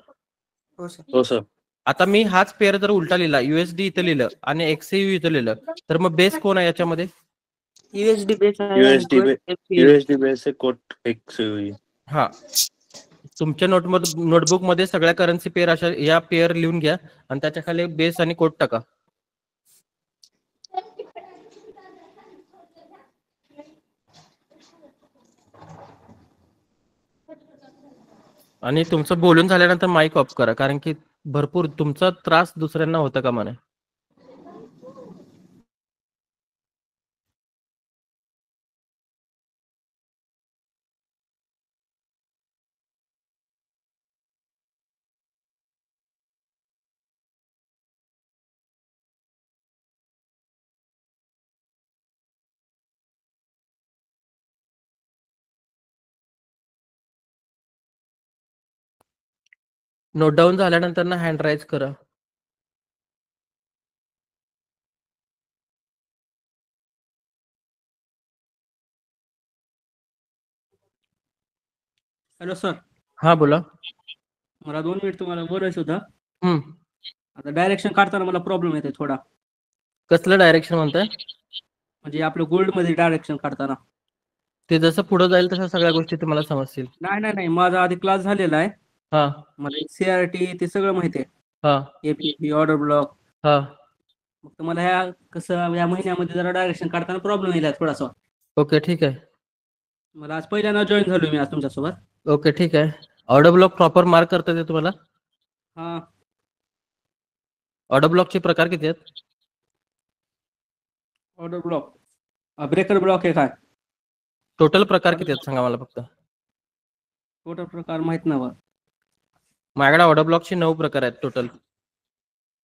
हो सर. हो सर. आता मी हाच पेअर जर उलटा लिहिला, USD इथं लिहिलं आणि XAU इथं लिहिलं, तर मग बेस कोण आहे याच्यामध्ये. USD बेस आहे आणि USD quote XAU. USD base आहे, कोट XAU. हा, तुमच्या नोटबुक मध्ये सगळ्या करन्सी पेअर अशा या पेअर लिहून घ्या, आणि त्याच्या खाली बेस आणि कोट टाका. आणि तुमचं बोलून झाल्यानंतर माईक ऑफ करा, कारण की भरपूर तुमचा त्रास दुसऱ्यांना होता कामा नये. नोट डाऊन झाल्यानंतर ना हँड राईज करा. हॅलो सर, हा बोला. मला 2 मिनिट तुम्हाला बोलायचं होतं. हम्म. आता डायरेक्शन काढताना मला प्रॉब्लेम येते थोडा. कसलं डायरेक्शन म्हणताय? म्हणजे आपलं गोल्डमध्ये डायरेक्शन काढताना. ते जसं पुढे जाईल तशा सगळ्या गोष्टी तुम्हाला समजतील. नाही. माझा आधी क्लास झालेला आहे. हा मला CRT ते सगळं माहिती आहे. हा APP, ऑर्डर ब्लॉक. हा. फक्त मला या महिन्यामध्ये जरा डायरेक्शन काढताना प्रॉब्लेम येईल थोडासा. ओके ठीक आहे. मला आज पहिल्यांदा जॉईन झालो मी आज तुमच्यासोबत. ओके ठीक आहे. ऑर्डर ब्लॉक प्रॉपर मार्क करता येते तुम्हाला? हा. ऑर्डर ब्लॉकचे प्रकार किती आहेत? ऑर्डर ब्लॉक, ब्रेकर ब्लॉक आहे काय? टोटल प्रकार किती आहेत सांगा मला फक्त. टोटल प्रकार माहित नाही बा. माझ्याकडे ऑर्डर ब्लॉकचे 9 प्रकार आहेत टोटल.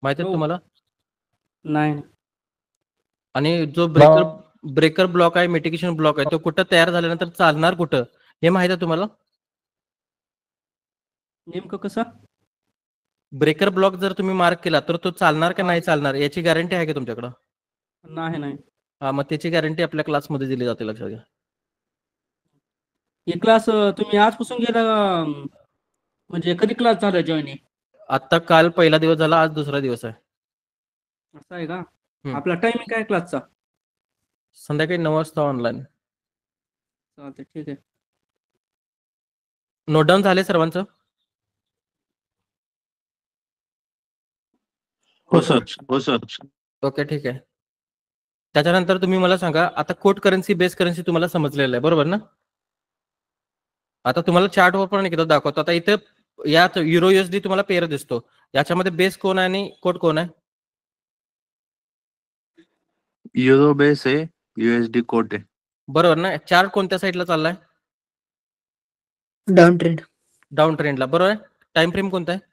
माहित आहेत 9? तुम्हाला? नाही. आणि जो ब्रेकर ब्लॉक आहे, मिटिगेशन ब्लॉक आहे, तो कुठं तयार झाल्यानंतर चालणार कुठं हे माहित आहे तुम्हाला? नेमकं कसं? ब्रेकर ब्लॉक जर तुम्ही मार्क केला तर तो चालणार का नाही चालणार याची गॅरंटी आहे का तुमच्याकडं? नाही. हा, मग त्याची गॅरंटी आपल्या क्लासमध्ये दिली जाते, लक्षात घ्या. हे क्लास तुम्ही आजपासून गेला म्हणजे कधी क्लास झाला जॉईनिंग? आता काल पहिला दिवस झाला, आज दुसरा दिवस आहे. असं आहे का? आपला टायमिंग काय क्लासचा? संध्याकाळी 9 वाजता ऑनलाईन. चालतंय, ठीक आहे. नोट डाऊन झाले सर्वांचं? हो सर. ओके ठीक आहे. त्याच्यानंतर तुम्ही मला सांगा, आता कोट करन्सी बेस करन्सी तुम्हाला समजलेलं आहे बरोबर ना? आता तुम्हाला चार्टवर पण एकदा दाखवतो. आता इथे यात युरो USD तुम्हाला पेअर दिसतो. याच्यामध्ये बेस कोण आहे आणि कोट कोण आहे? युरो बेस आहे, USD कोट आहे. बरोबर ना? चार्ट कोणत्या साईडला चाललाय? Down trend. डाऊन ट्रेंडला, बरोबर आहे. टाइम फ्रेम कोणता आहे?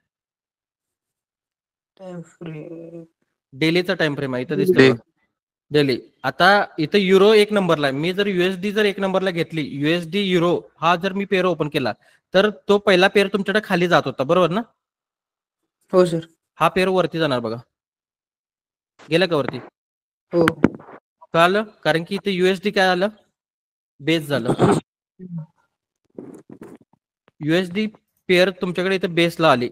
डेलीचा टाइम फ्रेम आहे, इथं दिसतोय डेली. आता इथं युरो 1 नंबरला आहे. मी जर USD जर 1 नंबरला घेतली, USD युरो हा जर मी पेअर ओपन केला तर तो पहिला पेअर तुमच्याकडे खाली जात होता, बरोबर ना? हो सर. हा पेअर वरती जाणार बघा. गेला का वरती? हो. कळालं? कारण की इथे USD काय आलं? बेस झालं. USD पेअर तुमच्याकडे इथे बेसला आली.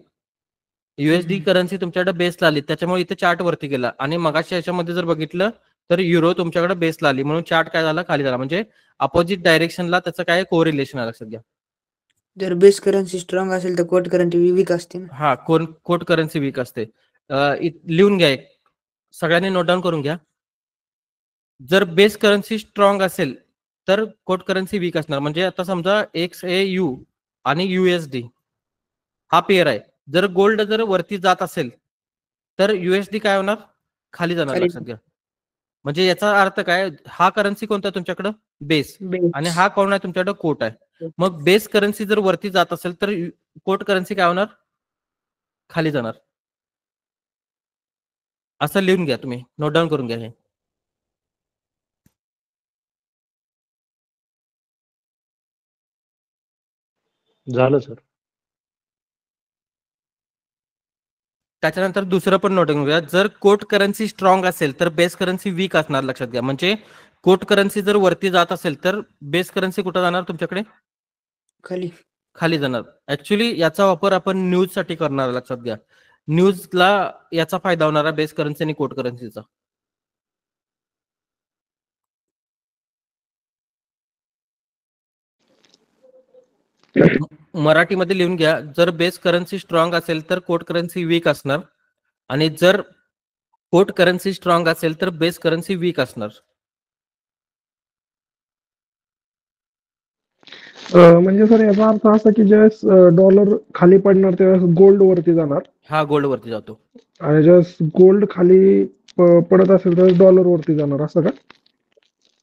USD करन्सी तुमच्याकडे बेसला आली, त्याच्यामुळे इथे चार्ट वरती गेला. आणि मगाच्या याच्यामध्ये जर बघितलं तर युरो तुमच्याकडे बेसला आली, म्हणून चार्ट काय झाला? खाली झाला. म्हणजे अपोजिट डायरेक्शनला त्याचं काय कोरिलेशन आहे, लक्षात घ्या. जर बेस करन्सी स्ट्रॉंग असेल तर कोट करन्सी वीक असते ना? हा, कोट करन्सी वीक असते. लिहून घ्या, एक सगळ्यांनी नोट डाऊन करून घ्या. जर बेस करन्सी स्ट्रॉंग असेल तर कोट करन्सी वीक असणार. म्हणजे आता समजा XAU आणि USD हा पेअर आहे. जर गोल्ड जर वरती जात असेल तर USD काय होणार? खाली जाणार, लक्षात घ्या. म्हणजे याचा अर्थ काय? हा करन्सी कोणता आहे तुमच्याकडं? बेस. आणि हा कोण आहे तुमच्याकडे? कोट आहे. मग बेस करन्सी जर वरती जात असेल तर कोट करन्सी काय होणार? खाली जाणार. असं लिहून घ्या, तुम्ही नोट डाऊन करून घ्या हे. झालं सर. त्याच्यानंतर दुसरं पण नोट करून घ्या. जर कोट करन्सी स्ट्रॉंग असेल तर बेस करन्सी वीक असणार, लक्षात घ्या. म्हणजे कोट करन्सी जर वरती जात असेल तर बेस करन्सी कुठं जाणार तुमच्याकडे? खाली जाणार. ऍक्च्युली याचा वापर आपण न्यूज साठी करणार, लक्षात घ्या. न्यूजला याचा फायदा होणार आहे बेस करन्सी आणि कोट करन्सीचा. मराठीमध्ये लिहून घ्या. जर बेस करन्सी स्ट्रॉंग असेल तर कोट करन्सी वीक असणार, आणि जर कोट करन्सी स्ट्रॉंग असेल तर बेस करन्सी वीक असणार. म्हणजे सर याचा अर्थ असा की ज्यावेळेस डॉलर खाली पडणार त्यावेळेस गोल्ड वरती जाणार हा गोल्ड वरती जातो. आणि ज्यावेळेस गोल्ड खाली पडत असेल त्यावेळेस डॉलर वरती जाणार असं का?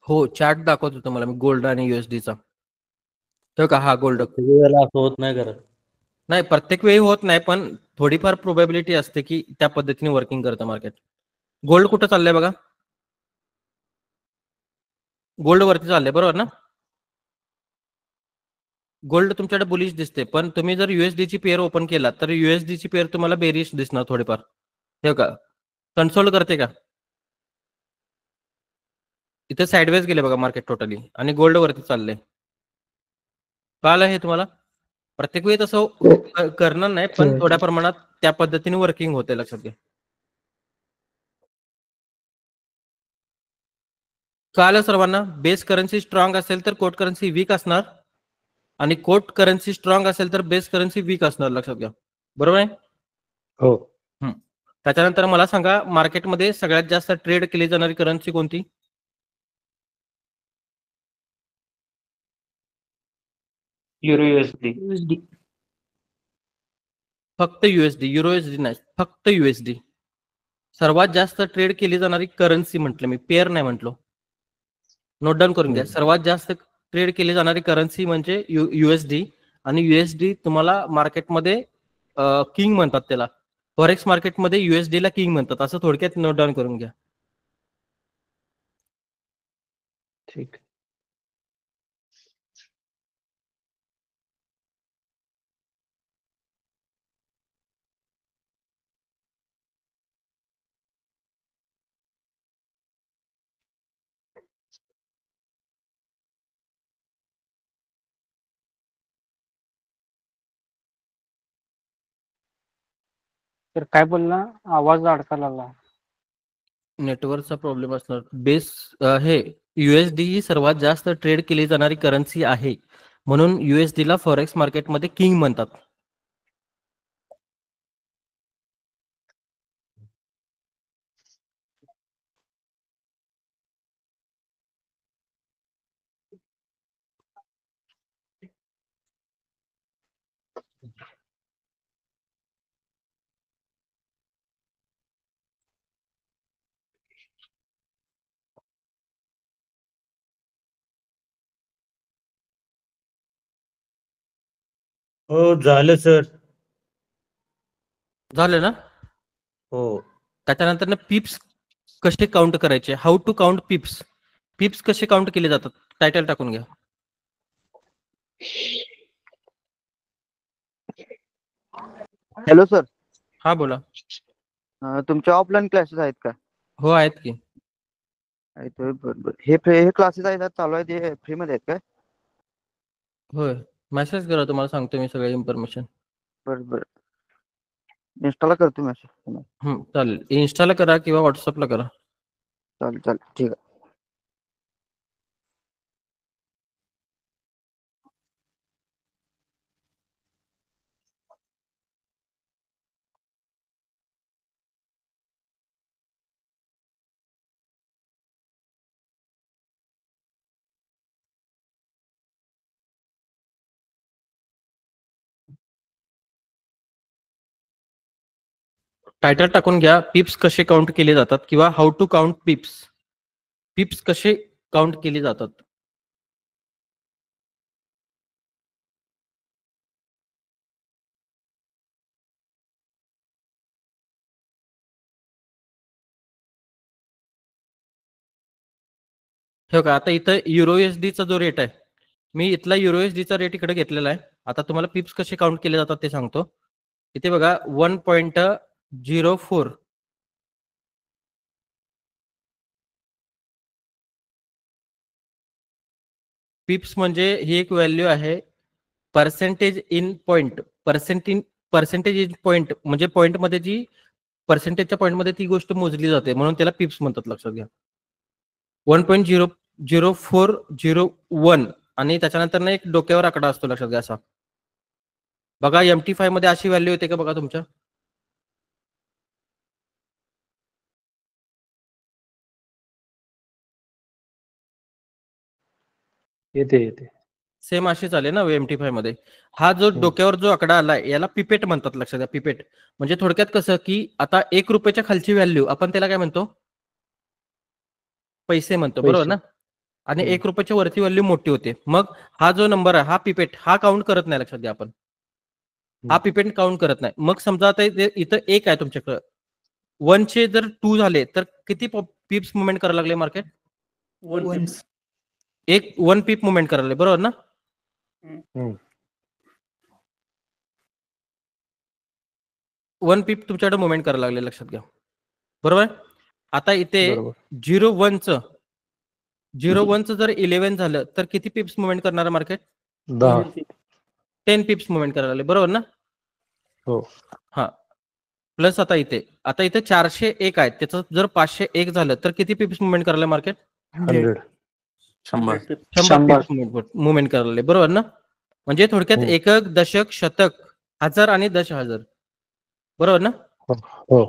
हो, चार्ट दाखवतो तुम्हाला मी गोल्ड आणि USDचा. तो का हा गोल्ड वेळेला असं होत नाही करत. नाही, प्रत्येक वेळी होत नाही, पण थोडीफार प्रोबॅबिलिटी असते की त्या पद्धतीने वर्किंग करतं मार्केट. गोल्ड कुठं चाललंय बघा, गोल्ड वरती चाललंय बरोबर ना. गोल्ड तुमच्याकडे बुलिश दिसते, पण तुम्ही जर USD ची पेअर ओपन केला तर USD ची पेअर तुम्हाला बेरिश दिसणार थोडीफार. हे का कन्सोल करते का, इथे साइडवेज गेले बघा मार्केट टोटली आणि गोल्ड वरती चाललंय. कळालं हे तुम्हाला. प्रत्येक वेळी तसं करणार नाही, पण थोड्या प्रमाणात त्या पद्धतीने वर्किंग होते, लक्षात घ्या. कळालं सर्वांना. बेस करन्सी स्ट्रॉंग असेल तर कोट करन्सी वीक असणार आणि कोट करन्सी स्ट्रॉंग असेल तर बेस करन्सी वीक असणार, लक्षात घ्या. बरोबर आहे. हो. त्याच्यानंतर मला सांगा, मार्केटमध्ये सगळ्यात जास्त ट्रेड केली जाणारी करन्सी कोणती. Euro USD. फक्त USD, युरो USD नाही, फक्त USD. सर्वात जास्त ट्रेड केली जाणारी करन्सी म्हटलं मी, पेअर नाही म्हटलो. नोट डाऊन करून घ्या. सर्वात जास्त ट्रेड केली जाणारी करन्सी म्हणजे USD आणि USD तुम्हाला मार्केटमध्ये किंग म्हणतात त्याला. फॉरेक्स मार्केटमध्ये USD ला किंग म्हणतात, असं थोडक्यात नोट डाऊन करून घ्या. ठीक. तर काय बोलला, आवाज अडकायला लागला. नेटवर्कचा प्रॉब्लेम असणार. बेस हे USD ही सर्वात जास्त ट्रेड केली जाणारी करन्सी आहे, म्हणून USD ला फॉरेक्स मार्केटमध्ये किंग म्हणतात. हो झालं सर. झालं ना. हो. त्याच्यानंतर पिप्स कसे काउंट करायचे, how to count pips. Pips कसे काउंट केले जातात, टायटल टाकून घ्या. Hello sir. हा बोला. तुमचे ऑफलाईन क्लासेस आहेत का? हो आहेत की. आहेत, बरोबर. हे क्लासेस आहेत चालू आहेत, हे फ्री मध्ये आहेत काय? होय, मेसेज करा, तुम्हाला सांगतो मी सगळी इन्फॉर्मेशन. बरोबर. इन्स्टाला करतो मेसेज. चालेल, इन्स्टाला करा किंवा व्हॉट्सअपला करा. चालेल चालेल, ठीक आहे. टायटल टाकून घ्या, पिप्स कसे काउंट केले जातात किंवा how to count pips. Pips कसे काउंट केले जातात. हो का, आता इथं युरो USD चा जो रेट आहे, मी इथला युरो USD चा रेट इकडे घेतलेला आहे. आता तुम्हाला पिप्स कसे काउंट केले जातात ते सांगतो. इथे बघा 1.04. पिप्स म्हणजे ही एक व्हॅल्यू आहे. Percentage in point, percentage in point म्हणजे पॉईंट मध्ये जी पर्सेंटेजच्या पॉईंट मध्ये ती गोष्ट मोजली जाते, म्हणून त्याला पिप्स म्हणतात, लक्षात घ्या. 1.0401 आणि त्याच्यानंतर ना एक डोक्यावर आकडा असतो, लक्षात घ्या असा. बघा MT5 मध्ये अशी व्हॅल्यू येते का बघा तुमच्या. येते येते. सेम अशीच आली ना MT5 मध्ये. हा जो डोक्यावर जो आकडा आलाय याला पिपेट म्हणतात, लक्षात घ्या. पिपेट म्हणजे थोडक्यात कसं की आता ₹1 खालची व्हॅल्यू आपण त्याला काय म्हणतो, पैसे म्हणतो, बरोबर पैसे. ना. आणि ₹1 वरती व्हॅल्यू मोठी होते. मग हा जो नंबर आहे हा पिपेट हा काउंट करत नाही, लक्षात घ्या. आपण हा पिपेट काउंट करत नाही. मग समजा आता इथं 1 आहे तुमच्याकडे, 1 चे जर 2 झाले तर किती पिप्स मुवमेंट करायला लागले मार्केट? 1 पिप्स. 1 पीप मुवमेंट करायला लागले, बरोबर ना. 1 पीप तुमच्याकडे मुवमेंट करायला लागले, लक्षात घ्या, बरोबर. आता इथे 0-1चं 0-1चं जर 11 झालं तर किती पिप्स मुवमेंट करणार मार्केट? 10. 10 पिप्स मुवमेंट करायला लागले, बरोबर ना. हो. हा प्लस आता इथे 401 आहे, त्याचं जर 501 झालं तर किती पिप्स मुवमेंट करायला मार्केट? 100. 100 पिप्स मुवमेंट करायला लागले, बरोबर ना. म्हणजे थोडक्यात एकक, दशक, शतक, हजार आणि दश हजार, बरोबर ना.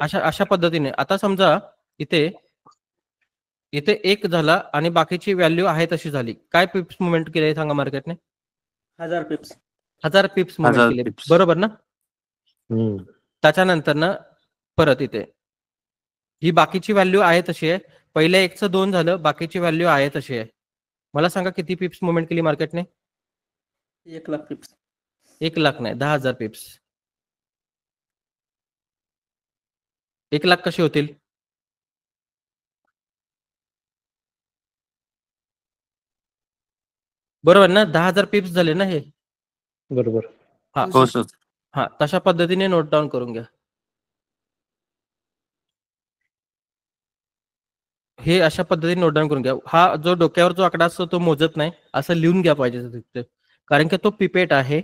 अशा पद्धतीने. आता समजा इथे 1 झाला आणि बाकीची व्हॅल्यू आहे तशी झाली, काय पिप्स मुवमेंट केले सांगा मार्केटने? 1000 पिप्स. 1000 पिप्स मुवमेंट केले, बरोबर ना. त्याच्यानंतर ना परत इथे ही बाकीची व्हॅल्यू आहे तशी आहे. पहिल्या 1चं 2 झालं, बाकीची व्हॅल्यू आहे तशी आहे. मला सांगा किती पिप्स मुवमेंट केली मार्केटने? 1,00,000 पिप्स. 1,00,000 नाही, 10,000 पिप्स. 1,00,000 कसे होतील? बरोबर ना, 10,000 पिप्स झाले ना हे. बरोबर. हो सर. हा तशा पद्धतीने नोट डाऊन करून घ्या. हे अशा पद्धतीने नोट डाऊन करून घ्या. हा जो डोक्यावर जो आकडा असतो तो मोजत नाही, असं लिहून घ्या पाहिजे तिथे, कारण की तो पिपेट आहे.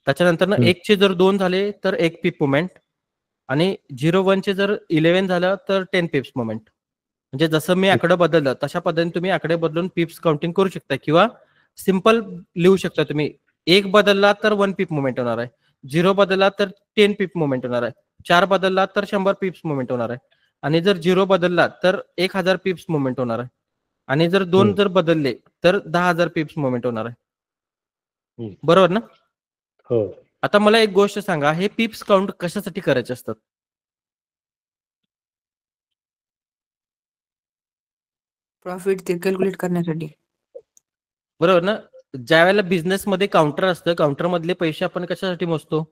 त्याच्यानंतर 1 चे जर 2 झाले तर 1 पीप मुवमेंट आणि 0-1 चे जर 11 झालं तर 10 पिप्स मुवमेंट. म्हणजे जसं मी आकडे बदललं तशा पद्धतीने तुम्ही आकडे बदलून पिप्स काउंटिंग करू शकता, किंवा सिंपल लिहू शकता तुम्ही. 1 बदलला तर 1 पीप मुवमेंट होणार आहे, 0 बदलला तर 10 पीप मुवमेंट होणार आहे, 4 बदलला तर 100 पिप्स मुवमेंट होणार आहे, आणि जर 0 बदलला तर 1000 पिप्स मुवमेंट होणार आहे, आणि जर 2 जर बदलले तर 10,000 पिप्स मुवमेंट होणार आहे, बरोबर ना. हो. आता मला एक गोष्ट सांगा, हे पिप्स काउंट कशासाठी करायचे असतात? प्रॉफिट ते कॅल्क्युलेट करण्यासाठी. बरोबर ना. ज्या वेळेला बिझनेसमध्ये काउंटर असतं, काउंटर मधले पैसे आपण कशासाठी मोजतो?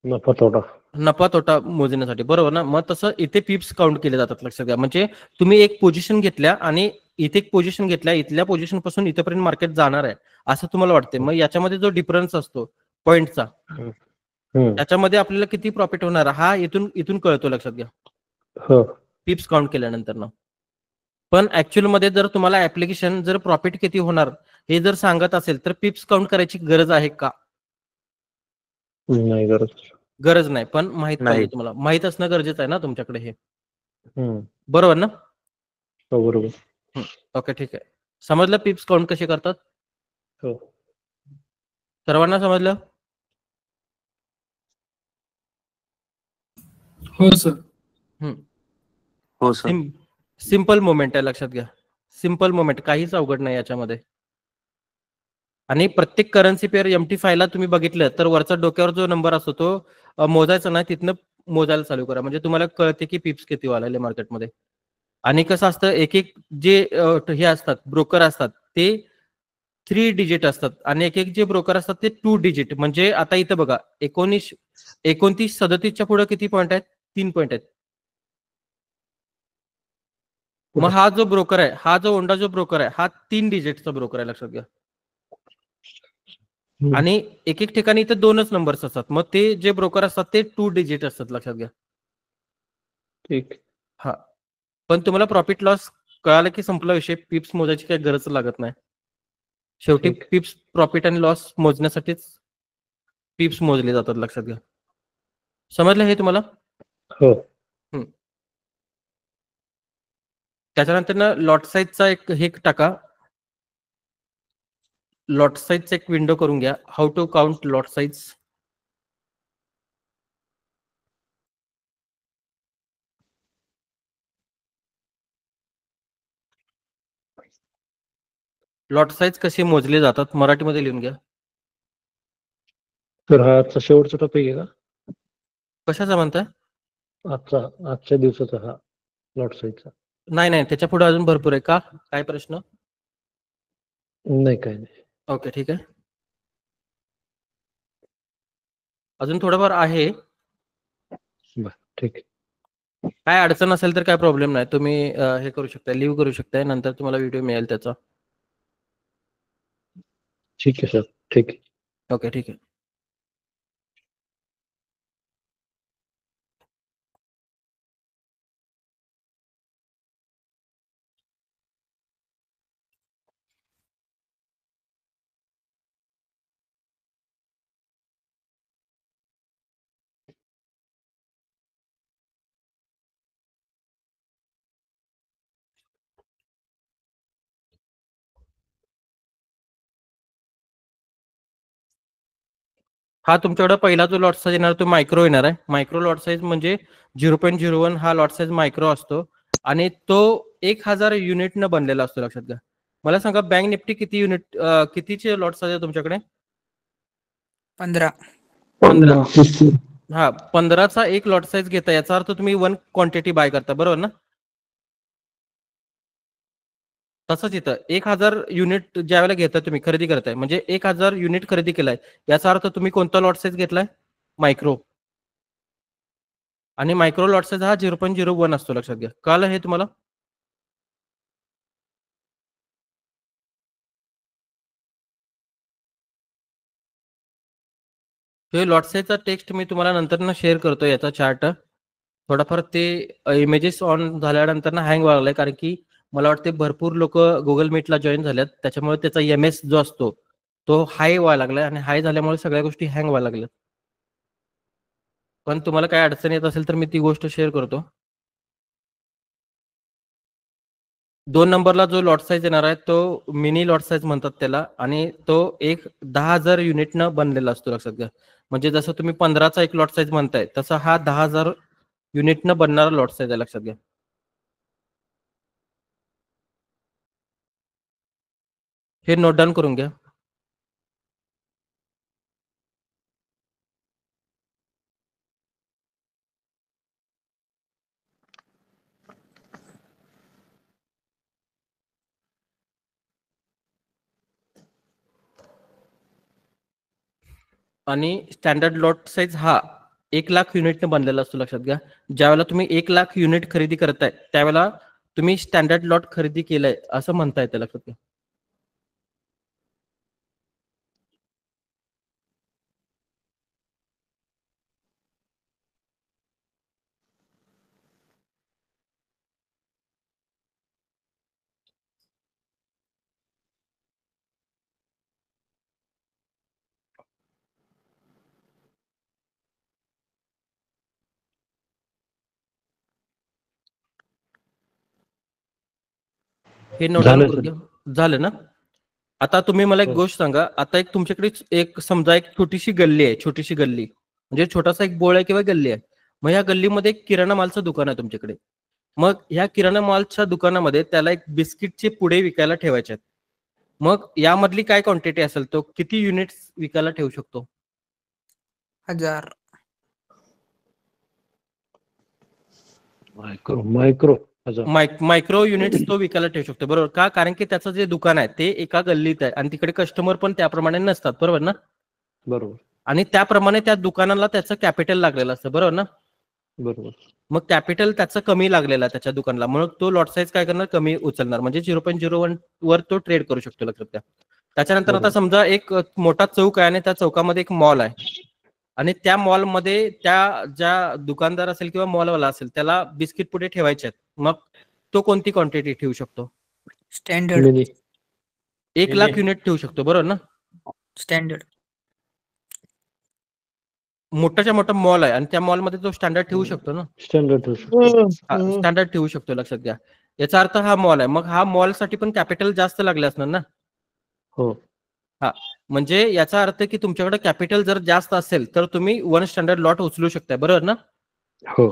नफा तोटा. नफा तोटा मोजण्यासाठी, बरोबर ना. मग तसं इथे पिप्स काउंट केले जातात, लक्षात घ्या. म्हणजे तुम्ही एक पोझिशन घेतल्या आणि इथे एक पोझिशन घेतल्या, इथल्या पोझिशन पासून इथपर्यंत मार्केट जाणार आहे असं तुम्हाला वाटते. मग याच्यामध्ये जो डिफरन्स असतो पॉईंटचा, त्याच्यामध्ये आपल्याला किती प्रॉफिट होणार हा इथून कळतो, लक्षात घ्या. पिप्स काउंट केल्यानंतर ना. पण ऍक्च्युअल मध्ये जर तुम्हाला ऍप्लिकेशन जर प्रॉफिट किती होणार हे जर सांगत असेल तर पिप्स काउंट करायची गरज आहे का? नाही गरज नाही, पण माहित पाहिजे तुम्हाला. माहित असणं गरजेचं आहे ना तुमच्याकडे हे, बरोबर ना. हो बरोबर. ओके, ठीक आहे. समजलं पिप्स काउंट कसे करतात? हो. सर्वांना समजलं? हो सर. हो सर. सिंपल मुवमेंट आहे, लक्षात घ्या. सिंपल मुवमेंट, काहीच अवघड नाही याच्यामध्ये. आणि प्रत्येक करन्सी पेअर MT5 ला तुम्ही बघितलं तर वरचा डोक्यावर जो नंबर असतो तो मोजायचा नाही, तिथनं मोजायला चालू करा, म्हणजे तुम्हाला कळते की पिप्स किती वाढले मार्केटमध्ये. आणि कसं असतं, एक जे हे असतात ब्रोकर असतात ते 3 डिजिट असतात, आणि एक जे ब्रोकर असतात ते 2 डिजिट. म्हणजे आता इथं बघा 29-37च्या पुढे किती पॉईंट आहेत? 3 पॉईंट आहेत. मग हा जो ब्रोकर आहे, हा जो ओंडा जो ब्रोकर आहे, हा 3 डिजिटचा ब्रोकर आहे, लक्षात घ्या. आणि एक ठिकाणी इथे 2च नंबर्स असतात, मग ते जे ब्रोकर असतात ते 2 डिजिट असतात, लक्षात घ्या. ठीक. हा, पण तुम्हाला प्रॉफिट लॉस कळालं की संपला विषय. पिप्स मोजायची काही गरज लागत नाही. शेवटी पिप्स प्रॉफिट आणि लॉस मोजण्यासाठीच पिप्स मोजले जातात, लक्षात घ्या. समजलं हे तुम्हाला? हो. त्याच्यानंतर ना लॉट साईजचा एक टाका. लॉट साईजचा एक विंडो करून घ्या, how to count lot size. Lot size कशी मोजली जातात मराठीमध्ये लिहून घ्या. तर हा आजचा शेवटचा टॉपिक आहे का? कशाचा म्हणताय? आजच्या दिवसाचा हा लॉट साईजचा. नाही त्याच्या पुढे अजून भरपूर आहे का? काय प्रश्न? नाही काय नाही. ओके ठीक आहे. अजून थोडंफार आहे. बर ठीक आहे. काय अडचण असेल तर काय प्रॉब्लेम नाही, तुम्ही हे करू शकता, लिव्ह करू शकताय, नंतर तुम्हाला व्हिडिओ मिळेल त्याचा. ठीक आहे सर. ठीक आहे. ओके ठीक आहे. हा तुमच्याकडे पहिला जो लॉट साईज येणार तो मायक्रो येणार आहे. मायक्रो लॉट साईज म्हणजे 0.01 हा लॉट साईज मायक्रो असतो आणि तो 1000 युनिटनं बनलेला असतो. लक्षात घ्या. मला सांगा बँक निफ्टी किती युनिट कितीचे लॉट साईज आहे तुमच्याकडे? 15. हा 15चा एक लॉट साईज घेता याचा अर्थ तुम्ही 1 क्वांटिटी बाय करता, बरोबर ना? तसंच इथं 1000 युनिट ज्या वेळेला घेताय तुम्ही खरेदी करताय म्हणजे 1000 युनिट खरेदी केलाय याचा अर्थ तुम्ही कोणता लॉट साईज घेतलाय? मायक्रो. आणि मायक्रो लॉट साईज हा 0.01 असतो. लक्षात घ्या. कळलं हे तुम्हाला? हे लॉट साईजचा टेक्स्ट मी तुम्हाला नंतर शेअर करतो याचा चार्ट. थोडाफार ते इमेजेस ऑन झाल्यानंतर हँग व्हायला कारण की मला वाटते भरपूर लोक गुगल मीटला जॉईन झाल्यात त्याच्यामुळे त्याचा MS जो असतो तो हाय व्हायला लागलाय आणि हाय झाल्यामुळे सगळ्या गोष्टी हँग व्हायला लागल्यात. पण तुम्हाला काय अडचण येत असेल तर मी ती गोष्ट शेअर करतो. 2 नंबरला जो लॉट साईज येणार आहे तो मिनी लॉट साईज म्हणतात त्याला आणि तो 10,000 युनिटनं बनलेला असतो. लक्षात घ्या. म्हणजे जसं तुम्ही 15चा एक लॉट साईज म्हणताय तसा हा 10,000 युनिटनं बनणारा लॉट साईज आहे. लक्षात घ्या. हे नोट डाऊन करून घ्या. आणि स्टँडर्ड लॉट साईज हा 1,00,000 युनिटने बनलेला असतो. लक्षात घ्या. ज्यावेळेला तुम्ही 1,00,000 युनिट खरेदी करताय त्यावेळेला तुम्ही स्टँडर्ड लॉट खरेदी केलाय असं म्हणता येतं. लक्षात घ्या. हे नोट डाऊन करून घ्या. झालं ना? आता तुम्ही मला एक गोष्ट सांगा. आता एक तुमच्याकडे एक समजा एक छोटीशी गल्ली आहे. छोटीशी गल्ली म्हणजे छोटासा एक बोळ आहे किंवा गल्ली आहे. मग या गल्लीमध्ये एक किराणा मालचं दुकान आहे तुमच्याकडे. मग ह्या किराणा मालच्या दुकानामध्ये त्याला एक बिस्किटचे पुडे विकायला ठेवायचे आहेत. मग यामधली काय क्वांटिटी असेल तो किती युनिट्स विकायला ठेवू शकतो? 1000. मायक्रो युनिट्स तो विकायला ठेवू शकतो. बरोबर का? कारण की त्याचं जे दुकान आहे ते एका गल्लीत आहे आणि तिकडे कस्टमर पण त्याप्रमाणे नसतात. बरोबर ना? बरोबर. आणि त्याप्रमाणे त्या दुकानाला त्याचं कॅपिटल लागलेलं असतं. बरोबर ना? बरोबर. मग कॅपिटल त्याचं कमी लागलेलं आहे त्याच्या दुकानाला म्हणून तो लॉट साईज काय करणार? कमी उचलणार म्हणजे 0.01 वर तो ट्रेड करू शकतो. लक्षात घ्या. त्याच्यानंतर आता समजा एक मोठा चौक आहे आणि त्या चौकामध्ये एक मॉल आहे आणि त्या मॉलमध्ये त्या ज्या दुकानदार असेल किंवा मॉलवाला असेल त्याला बिस्किट पुढे ठेवायचे आहेत. मग तो कोणती क्वांटिटी ठेवू शकतो? स्टँडर्ड. 1,00,000 युनिट ठेवू शकतो. बरोबर ना? स्टँडर्ड. मोठाच्या मोठा मॉल आहे आणि त्या मॉलमध्ये तो स्टँडर्ड ठेवू शकतो ना? स्टँडर्ड ठेवू शकतो. स्टँडर्ड ठेवू शकतो. लक्षात घ्या. याचा अर्थ हा मॉल आहे. मग हा मॉल साठी पण कॅपिटल जास्त लागले असणार ना? हो. हा म्हणजे याचा अर्थ की तुमच्याकडे कॅपिटल जर जास्त असेल तर तुम्ही 1 स्टँडर्ड लॉट उचलू शकता. बरोबर ना? हो.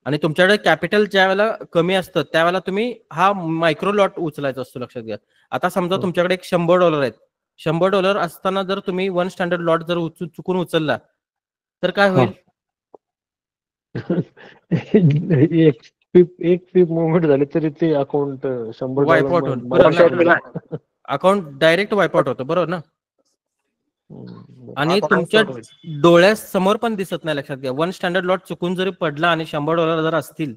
आणि तुमच्याकडे कॅपिटल ज्या वेळेला कमी असतं त्यावेळेला तुम्ही हा मायक्रो लॉट उचलायचा असतो, लक्षात घ्या. आता समजा तुमच्याकडे एक $100 आहेत, $100 असताना जर तुम्ही 1 स्टँडर्ड लॉट जर चुकून उचलला तर काय होईल? एक पीप मुवमेंट झाली तरी ते अकाउंट वायपआउट होईल, अकाउंट डायरेक्ट वायपआउट होतं, बरोबर ना. आणि तुमच्या डोळ्यासमोर पण दिसत नाही, लक्षात घ्या. 1 स्टँडर्ड लॉट चुकून जरी पडला आणि $100 जर असतील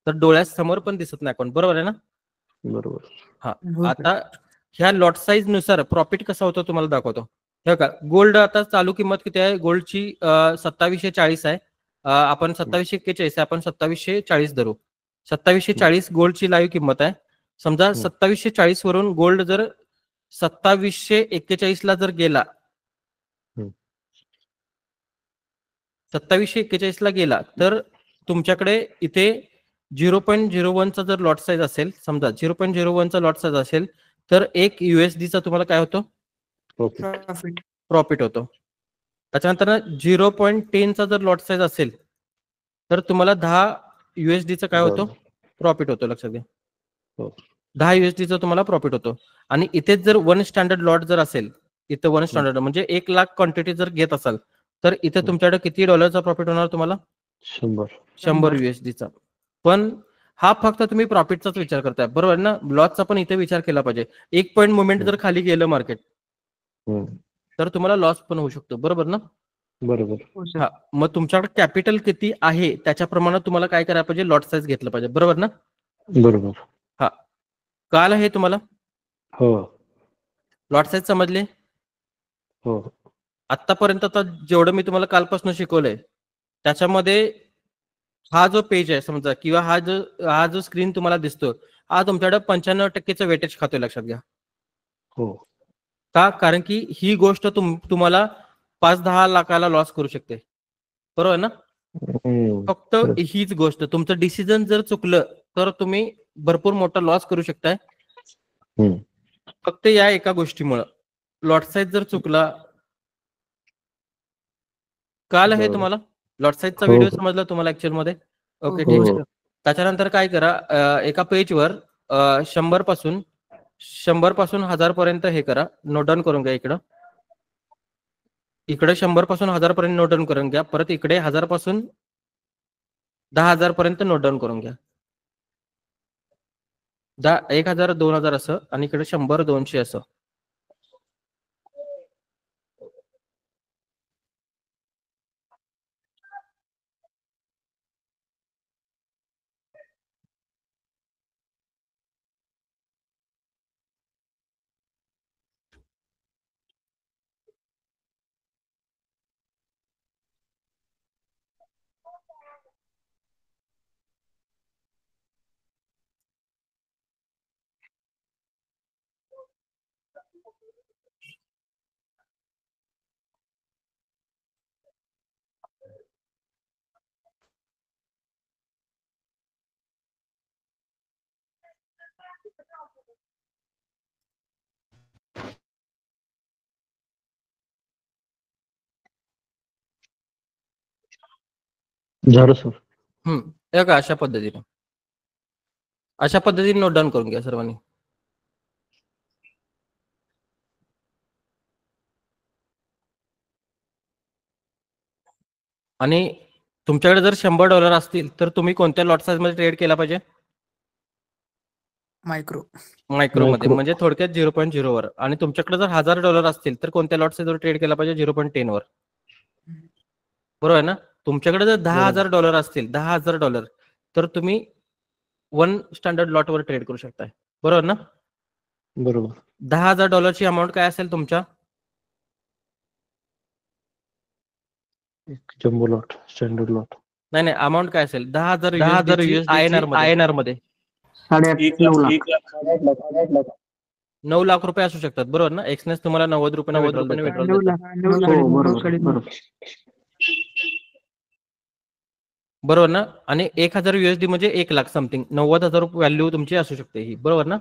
तर डोळ्यासमोर पण दिसत नाही अकाउंट, बरोबर आहे ना. बरोबर. हा, आता ह्या लॉट साईज नुसार प्रॉफिट कसा होतो तुम्हाला दाखवतो. हे का, गोल्ड आता चालू किंमत किती आहे गोल्डची? 2740 आहे. आपण 2741 आहे, आपण 2740 धरू. 2740 गोल्डची लाईव्ह किंमत आहे. समजा 2740 वरून गोल्ड जर 2741 ला जर गेला, 2741 ला गेला तर तुमच्याकडे इथे 0.01 चा जर लॉट साईज असेल, समजा 0.01 चा लॉट साईज असेल तर एक USD चा तुम्हाला काय होतो? प्रॉफिट होतो. त्याच्यानंतर 0.10 चा जर लॉट साईज असेल तर तुम्हाला 10 USD चा काय होतो? प्रॉफिट होतो, लक्षात घ्या. 10 USD चा तुम्हाला प्रॉफिट होतो. आणि इथेच जर 1 स्टँडर्ड लॉट जर असेल, इथं 1 स्टँडर्ड म्हणजे 1 लाख क्वांटिटी जर घेत असाल तर इथे तुमच्याकडे किती डॉलरचा प्रॉफिट होणार तुम्हाला? 100 USD चा. पण हा फक्त तुम्ही प्रॉफिटचाच विचार करताय, बरोबर ना. लॉसचा पण इथे विचार केला पाहिजे. 1 पॉईंट मुवमेंट जर खाली गेलं मार्केट तर तुम्हाला लॉस पण होऊ शकतो, बरोबर ना. बरोबर. हा, मग तुमच्याकडे कॅपिटल किती आहे त्याच्याप्रमाणे तुम्हाला काय करायला पाहिजे? लॉट साईज घेतलं पाहिजे, बरोबर ना. बरोबर. हा, कळालं हे तुम्हाला? हो. लॉट साईज समजले? हो. आतापर्यंत आता जेवढं मी तुम्हाला कालपासून शिकवलंय त्याच्यामध्ये हा जो पेज आहे समजा, किंवा हा जो स्क्रीन तुम्हाला दिसतो, हा तुमच्याकडे 95% वेटेज खातोय, लक्षात घ्या. हो. का? कारण की ही गोष्ट तुम्हाला 5-10 लाखाला लॉस करू शकते, बरोबर ना. फक्त हीच गोष्ट, तुमचं डिसिजन जर चुकलं तर तुम्ही भरपूर मोठा लॉस करू शकताय, फक्त या एका गोष्टीमुळे. लॉट साईज जर चुकला, कळालं हे तुम्हाला? लॉट साईजचा व्हिडिओ समजला तुम्हाला ऍक्च्युअल मध्ये? ओके, ठीक आहे. त्याच्यानंतर काय करा, एका पेजवर 100 पासून 1000 पर्यंत हे करा, नोट डाऊन करून घ्या. इकडे 100 पासून 1000 पर्यंत नोट डाऊन करून घ्या. परत इकडे 1000 पासून 10,000 पर्यंत नोट डाऊन करून घ्या. 1000, 2000 असं, आणि इकडे 100, 200 असं. झालं सर. हे का, अशा पद्धतीने नोट डाऊन करून घ्या सर्वांनी. आणि तुमच्याकडे जर $100 असतील तर तुम्ही कोणत्या लॉट साईज मध्ये ट्रेड केला पाहिजे? मायक्रो मध्ये, म्हणजे थोडक्यात 0.0 वर. आणि तुमच्याकडे जर $1000 असतील तर कोणत्या लॉट साईज वर ट्रेड केला पाहिजे? 0.10 वर, बरोबर आहे ना. तुमच्याकडे जर $10,000 असतील, $10,000, तर तुम्ही 1 स्टँडर्ड लॉट वर ट्रेड करू शकताय, बरोबर ना. बरोबर. $10,000 ची अमाऊंट काय असेल तुमच्या? Jumbo lot, standard lot. नाही, अमाऊंट काय असेल? 10,000 INR मध्ये 9 लाख रुपये असू शकतात, बरोबर ना. एक्सनेस तुम्हाला 90 रुपये बरोबर ना. आणि 1000 USD म्हणजे 1 लाख समथिंग, 90,000 व्हॅल्यू तुमची असू शकते ही, बरोबर ना.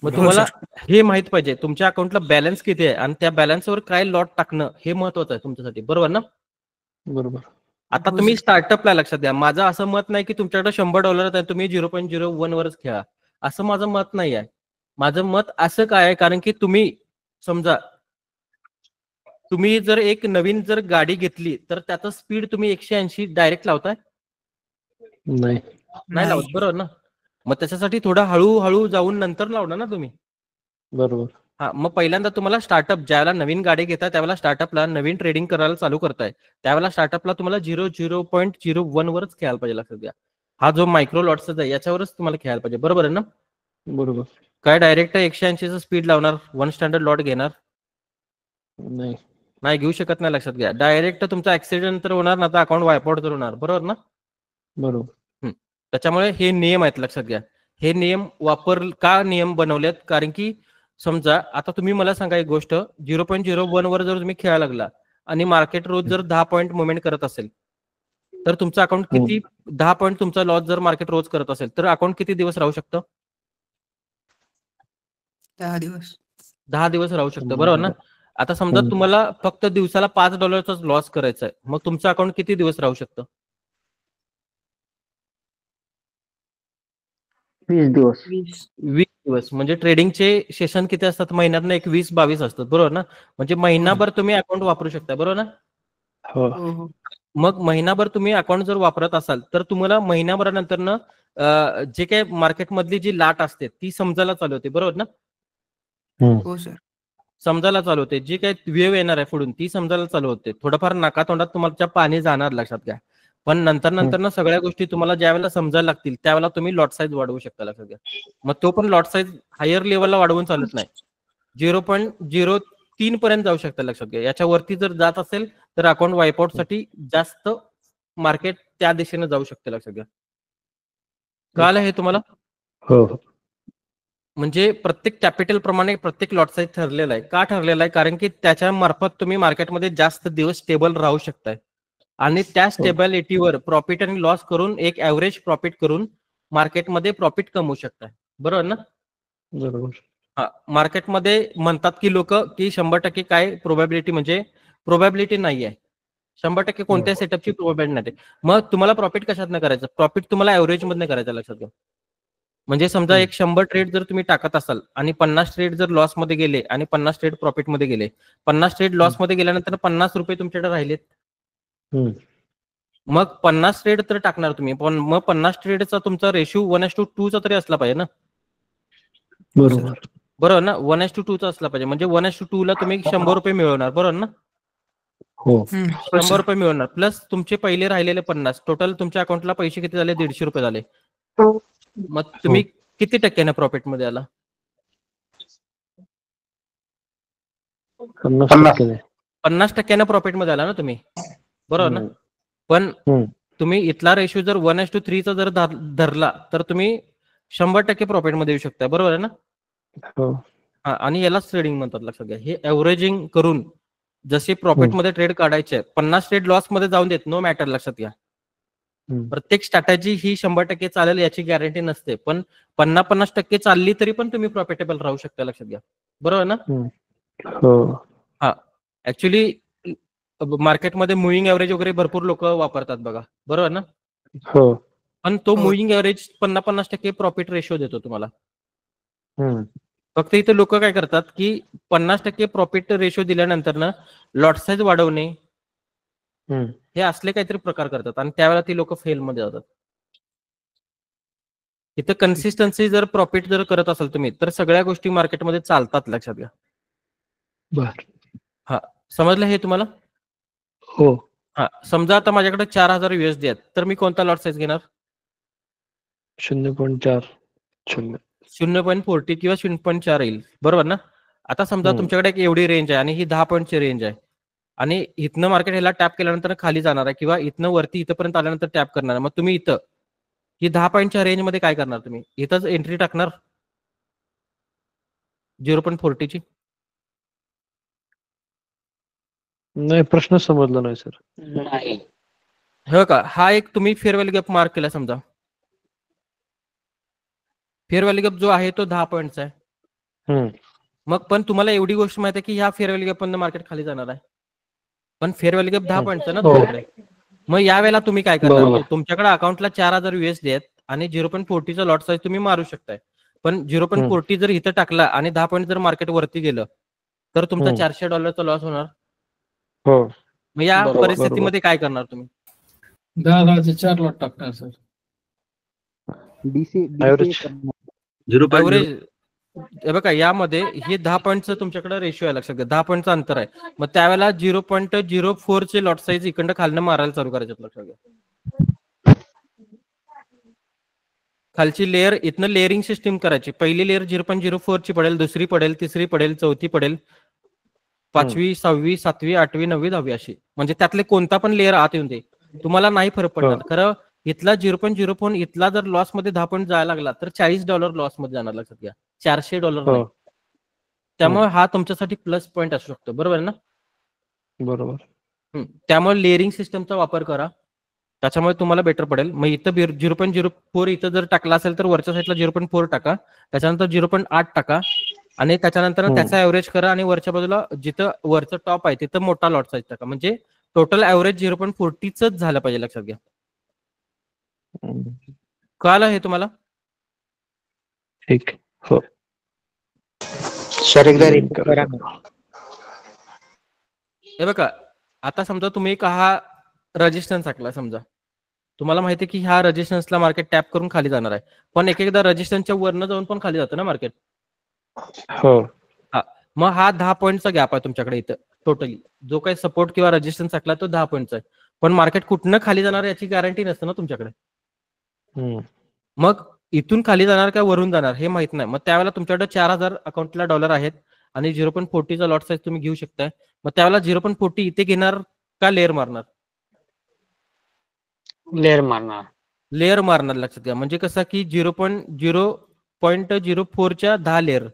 मग तुम्हाला हे माहित पाहिजे तुमच्या अकाउंटला बॅलन्स किती आहे आणि त्या बॅलन्सवर काय लॉट टाकणं हे महत्वाचं आहे तुमच्यासाठी, बरोबर ना. बरोबर. आता हो तुम्ही सर. स्टार्टअपला लक्षात द्या. माझं असं मत नाही की तुमच्याकडे $100 आहे तुम्ही 0.01 वरच खेळा. असं माझं मत नाही आहे. माझं मत असं काय आहे, कारण की तुम्ही समजा तुम्ही जर एक नवीन जर गाडी घेतली तर त्याचं स्पीड तुम्ही 180 डायरेक्ट लावताय? नाही. नाही लावत, बरोबर ना? मग त्याच्यासाठी थोडं हळूहळू जाऊन नंतर लावणार ना तुम्ही. बरोबर. हा, मग पहिल्यांदा तुम्हाला स्टार्टअप ज्यावेळेला नवीन गाडी घेताय त्यावेळेला स्टार्टअपला नवीन ट्रेडिंग करायला चालू करताय त्यावेळेला स्टार्टअपला तुम्हाला 0.01 वरच खेळायला पाहिजे, लक्षात घ्या. हा जो मायक्रो लॉट्सचा आहे याच्यावरच तुम्हाला खेळायला पाहिजे, बरोबर आहे ना? बरोबर. काय डायरेक्ट 180चं स्पीड लावणार, 1 स्टँडर्ड लॉट घेणार? नाही. नाही घेऊ शकत नाही, लक्षात घ्या. डायरेक्ट तुमचा ऍक्सिडेंट तर होणार ना, तर अकाउंट वायपआउट तर होणार, बरोबर ना? बरोबर. त्याच्यामुळे हे नियम आहेत, लक्षात घ्या. हे नियम का नियम बनवलेत, कारण की समजा आता तुम्ही मला सांगा एक गोष्ट, 0.01 वर जर तुम्ही खेळायला लागला आणि मार्केट रोज जर 10 पॉईंट मुवमेंट करत असेल तर तुमचं अकाउंट किती 10 पॉईंट तुमचा लॉस जर मार्केट रोज करत असेल तर अकाउंट किती दिवस राहू शकतं? 10 दिवस. 10 दिवस राहू शकतं, बरोबर ना? आता समजा तुम्हाला फक्त दिवसाला $5 लॉस करायचा आहे, मग तुमचं अकाउंट किती दिवस राहू शकतं? 20 दिवस. 20. 20 दिवस. म्हणजे ट्रेडिंगचे सेशन किती असतात महिन्यातनं? एक 20-22 असतात, बरोबर ना? म्हणजे महिनाभर तुम्ही अकाउंट वापरू शकता, बरोबर ना? हो हो. मग महिनाभर तुम्ही अकाउंट जर वापरत असाल तर तुम्हाला महिनाभरानंतर जे काही मार्केटमधली जी लाट असते ती समजायला चालू होते, बरोबर ना? हो सर. समजायला चालू होते. जी काही वेव येणार आहे पुढून ती समजायला चालू होते. थोडंफार नाकातोंडात तुम्हाला पाणी जाणार, लक्षात घ्या. पण नंतर सगळ्या गोष्टी तुम्हाला ज्या वेळेला समजायला लागतील त्यावेळेला तुम्ही लॉट साईज वाढवू शकता, लक्षात घ्या. मग तो पण लॉट साईज हायर लेवलला वाढवून चालत नाही. 0.03 पर्यंत जाऊ शकता, लक्षात घ्या. याच्यावरती जर जात असेल तर अकाउंट वायपआउट साठी जास्त मार्केट त्या दिशेने जाऊ शकते, लक्षात घ्या. कळालं हे तुम्हाला? हो. म्हणजे प्रत्येक कॅपिटल प्रमाणे प्रत्येक लॉट साईज ठरलेला आहे. का ठरलेला आहे? कारण की त्याच्या मार्फत तुम्ही मार्केटमध्ये जास्त दिवस स्टेबल राहू शकताय आणि त्या स्टेबिलिटीवर प्रॉफिट आणि लॉस करून एक ऍव्हरेज प्रॉफिट करून मार्केटमध्ये प्रॉफिट कमवू शकताय, बरोबर ना? बरोबर. हा, मार्केटमध्ये म्हणतात की लोक की 100% काय प्रोबॅबिलिटी, म्हणजे प्रोबॅबिलिटी नाही आहे. 100% कोणत्या सेटअपची प्रोबॅबिलिटी नाही. मग तुम्हाला प्रॉफिट कशातनं करायचं? प्रॉफिट तुम्हाला ऍव्हरेज मधनं करायचं, लक्षात घ्या. म्हणजे समजा एक 100 ट्रेड जर तुम्ही टाकत असाल आणि 50 ट्रेड जर लॉस मध्ये गेले आणि 50 ट्रेड प्रॉफिट मध्ये गेले, 50 ट्रेड लॉस मध्ये गेल्यानंतर ₹50 तुमच्याकडे राहिलेत. मग 50 ट्रेड तर टाकणार तुम्ही, पण मग 50 ट्रेडचा तुमचा रेशिओ 1:2 चा तरी असला पाहिजे ना, बरोबर ना? 1:2 चा असला पाहिजे. म्हणजे 1:2 ला तुम्ही ₹100 मिळवणार, बरोबर ना? हो. ₹100 मिळवणार प्लस तुमचे पहिले राहिलेले 50. टोटल तुमच्या अकाउंटला पैसे किती झाले? ₹150 झाले. मग तुम्ही किती टक्क्याने प्रॉफिट मध्ये आला? 50% प्रॉफिट मध्ये आला ना तुम्ही, बरोबर ना? पण तुम्ही इथला रेशो जर 1:3 चा जर धरला तर तुम्ही 100% प्रॉफिट मध्ये येऊ शकता, बरोबर आहे ना? हा, आणि यालाच ट्रेडिंग म्हणतात, लक्षात घ्या. हे एव्हरेजिंग करून जसे प्रॉफिट मध्ये ट्रेड काढायचे, 50 ट्रेड लॉस मध्ये जाऊन देत, नो मॅटर, लक्षात घ्या. प्रत्येक स्ट्रॅटेजी ही 100% चालेल याची गॅरंटी नसते, पण 50% चालली तरी पण तुम्ही प्रॉफिटेबल राहू शकता, लक्षात घ्या, बरोबर ना? हा, ऍक्च्युली मार्केटमध्ये मुव्हिंग एव्हरेज वगैरे भरपूर लोक वापरतात बघा, बरोबर ना? पण तो मुव्हिंग एव्हरेज 50% प्रॉफिट रेशो देतो तुम्हाला. फक्त इथे लोक काय करतात की 50% प्रॉफिट रेशो दिल्यानंतर ना लॉट साईज वाढवणे हे असले काहीतरी प्रकार करतात आणि त्यावेळेला ती लोक फेल मध्ये जातात. इथं कन्सिस्टन्सी जर प्रॉफिट जर करत असाल तुम्ही तर सगळ्या गोष्टी मार्केटमध्ये चालतात, लक्षात घ्या. हा, समजलं हे तुम्हाला? हो. हा, समजा आता माझ्याकडे 4000 USD आहेत तर मी कोणता लॉट साईज घेणार? 0.4. 0.40 किंवा 0.4 येईल, बरोबर ना? आता समजा तुमच्याकडे एक एवढी रेंज आहे आणि ही 10 पॉईंटची रेंज आहे आणि इथनं मार्केट ह्याला टॅप केल्यानंतर खाली जाणार आहे किंवा इथनं वरती इथपर्यंत आल्यानंतर टॅप करणार आहे. मग तुम्ही इथं ही 10 पॉईंटच्या रेंज मध्ये काय करणार? तुम्ही इथंच एंट्री टाकणार 0.40 ची? नाही, प्रश्न समजला नाही सर. हो का? हा एक तुम्ही फेअर व्हॅल्यू गॅप मार्क केला समजा. फेअर व्हॅल्यू गॅप जो आहे तो 10 पॉईंटचा आहे. मग पण तुम्हाला एवढी गोष्ट माहिती आहे की ह्या फेअर व्हॅल्यू गॅप पण मार्केट खाली जाणार आहे, पण फेअर व्हॅल्यू गॅप 10 पॉईंटचा ना तुमच्याकडे. मग यावेळेला तुम्ही काय करणार? बरोबर. तुमच्याकडे अकाउंटला 4000 USD आहेत आणि 0.40चा लॉट साईज तुम्ही मारू शकताय. पण 0.40 जर इथं टाकला आणि 10 पॉईंट जर मार्केट वरती गेलं तर तुमचा $400 लॉस होणार. हो. मग या बरोबर, परिस्थितीमध्ये काय करणार तुम्ही? 10,000चे 4 लॉट टाकणार सर. DC Average. ऍव्हरेज हे बघा यामध्ये हे 10 पॉईंटचं तुमच्याकडे रेशिओ आहे, लक्षात घ्या. 10 पॉईंटचं अंतर आहे. मग त्यावेळेला 0.04 चे लॉट साईज इकडनं खालनं मारायला चालू करायचे, लक्षात घ्या. खालची लेअर इथनं लेअरिंग सिस्टीम करायची. पहिली लेअर 0.04 ची पडेल, दुसरी पडेल, तिसरी पडेल, चौथी पडेल, 5वी 6वी 7वी 8वी 9वी 10वी अशी. म्हणजे त्यातले कोणता पण लेअर आत येऊन दे, तुम्हाला नाही फरक पडणार. खरं इथला 0.04 इथला जर लॉस मध्ये 10 पॉईंट जायला लागला तर $40 लॉस मध्ये जाणार, लक्षात घ्या. $400 नाही. त्यामुळे हा तुमच्यासाठी प्लस पॉईंट असू शकतो, बरोबर ना? बरोबर. त्यामुळे लेअरिंग सिस्टमचा वापर करा, त्याच्यामुळे तुम्हाला बेटर पडेल. मग इथं 0.04 इथं जर टाकला असेल तर वरच्या साईडला 0.4 टाका, त्याच्यानंतर 0.8 टाका आणि त्याच्यानंतर त्याचा ऍव्हरेज करा आणि वरच्या बाजूला जिथं वरचं टॉप आहे तिथं मोठा लॉट साईज टाका. म्हणजे टोटल ऍव्हरेज 0.40च झालं पाहिजे, लक्षात घ्या. कळालं हे तुम्हाला? ठीक. हो सर एकदा repeat करा. हे बघा आता समजा तुम्ही एक हा रेजिस्टन्स टाकला, समजा तुम्हाला माहिती आहे की ह्या रेजिस्टन्सला मार्केट टॅप करून खाली जाणार आहे, पण एक एकदा रेजिस्टन्सच्या वरनं जाऊन पण खाली जातं ना मार्केट. हो. हा, मग हा 10 पॉईंटचा गॅप आहे तुमच्याकडे इथं टोटली. जो काही सपोर्ट किंवा रेजिस्टन्स टाकला तो 10 पॉईंटचा आहे, पण मार्केट कुठनं खाली जाणार याची गॅरंटी नसते ना तुमच्याकडे. मग इथून खाली जाणार का वरून जाणार हे माहित नाही. मग त्यावेळेला तुमच्याकडे 4000 अकाउंटला डॉलर आहेत आणि 0.40चा लॉट साईज तुम्ही घेऊ शकताय. मग त्यावेळेला 0.40 इथे घेणार का लेअर मारणार? लेअर मारणार. लेअर मारणार, लक्षात घ्या. म्हणजे कसं की 0.04च्या 10 लेअर,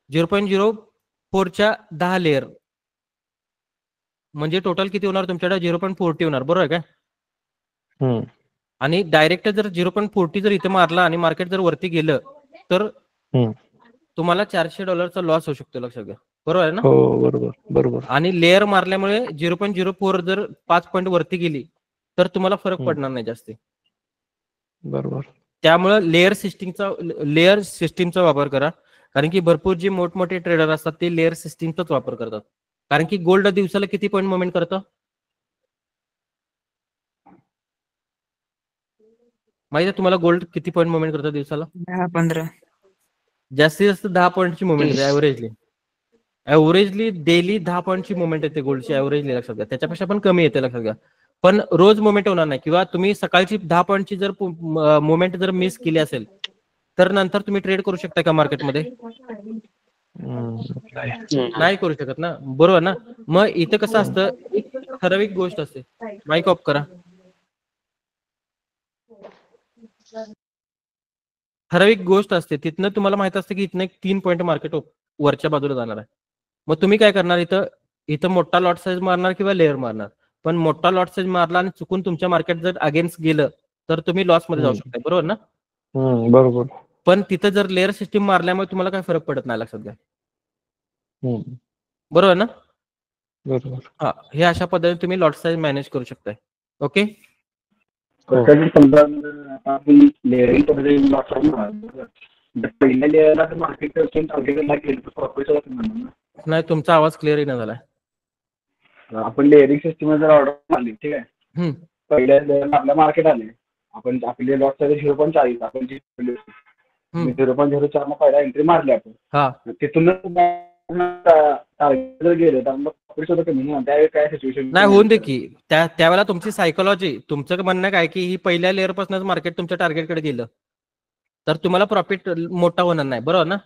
0.04च्या 10 लेअर म्हणजे टोटल किती होणार तुमच्याकडे? 0.40 होणार, बरोबर आहे का? आणि डायरेक्ट जर 0.40 जर इथे मारला आणि मार्केट जर वरती गेलं तर तुम्हाला $400 लॉस होऊ शकतो, लक्षात घ्या. बरोबर आहे ना? हो बरोबर बरोबर. आणि लेअर मारल्यामुळे 0.04 जर 5 पॉईंट वरती गेली तर तुम्हाला फरक पडणार नाही जास्त. बरोबर. त्यामुळे लेअर सिस्टीमचा वापर करा, कारण की भरपूर जे मोठमोठे ट्रेडर असतात ते लेअर सिस्टीमचाच वापर करतात. कारण की गोल्ड दिवसाला किती पॉईंट मुवमेंट करतं माहिती आहे तुम्हाला? गोल्ड किती पॉईंट मुवमेंट करतं दिवसाला? 10-15. जास्तीत जास्त 10 पॉईंटची मुवमेंट येते ऍव्हरेजली डेली 10 पॉईंटची मुवमेंट येते गोल्डची ऍव्हरेजली, लक्षात घ्या. त्याच्यापेक्षा पण कमी येते, लक्षात घ्या. पण रोज मुवमेंट होणार नाही. किंवा तुम्ही सकाळची 10 पॉईंटची जर मुवमेंट जर मिस केली असेल तर नंतर तुम्ही ट्रेड करू शकता का मार्केटमध्ये? नाही करू शकत ना, बरोबर ना? मग इथं कसं असतं, एक ठराविक गोष्ट असते. माईक ऑफ करा. ठराविक गोष्ट असते, तिथनं तुम्हाला माहित असतं की इथनं एक 3 पॉईंट मार्केट वरच्या बाजूला जाणार आहे. मग तुम्ही काय करणार? इथं मोठा लॉट साईज मारणार किंवा लेअर मारणार. पण मोठा लॉट साईज मारला आणि चुकून तुमच्या मार्केट जर अगेन्स्ट गेलं तर तुम्ही लॉस मध्ये जाऊ शकता, बरोबर ना? बरोबर. पण तिथं जर लेअर सिस्टीम मारल्यामुळे तुम्हाला काय फरक पडत नाही, लक्षात घ्या. बरोबर ना? बरोबर. हा, हे अशा पद्धतीने तुम्ही लॉट साईज मॅनेज करू शकताय. ओके. समजा लेअरिंग पहिल्या लेअरला मार्केट नाही, तुमचा आवाज क्लिअर येणार झालाय. आपण लेअरिंग सिस्टीम जर ऑर्डर आली, ठीक आहे, पहिल्या लेअरला आपल्या मार्केट आले, आपण आपले लॉट साईज 0.40 आपण 0.04 न पहिला एंट्री मारली आपण, तिथून जर गेलो तर मग काय सिच्युएशन नाही होऊन दे की त्यावेळेला तुमची सायकोलॉजी, तुमचं म्हणणं काय की ही पहिल्या लेअर पासूनच मार्केट तुमच्या टार्गेटकडे गेलं तर तुम्हाला प्रॉफिट मोठा होणार नाही, बरोबर ना?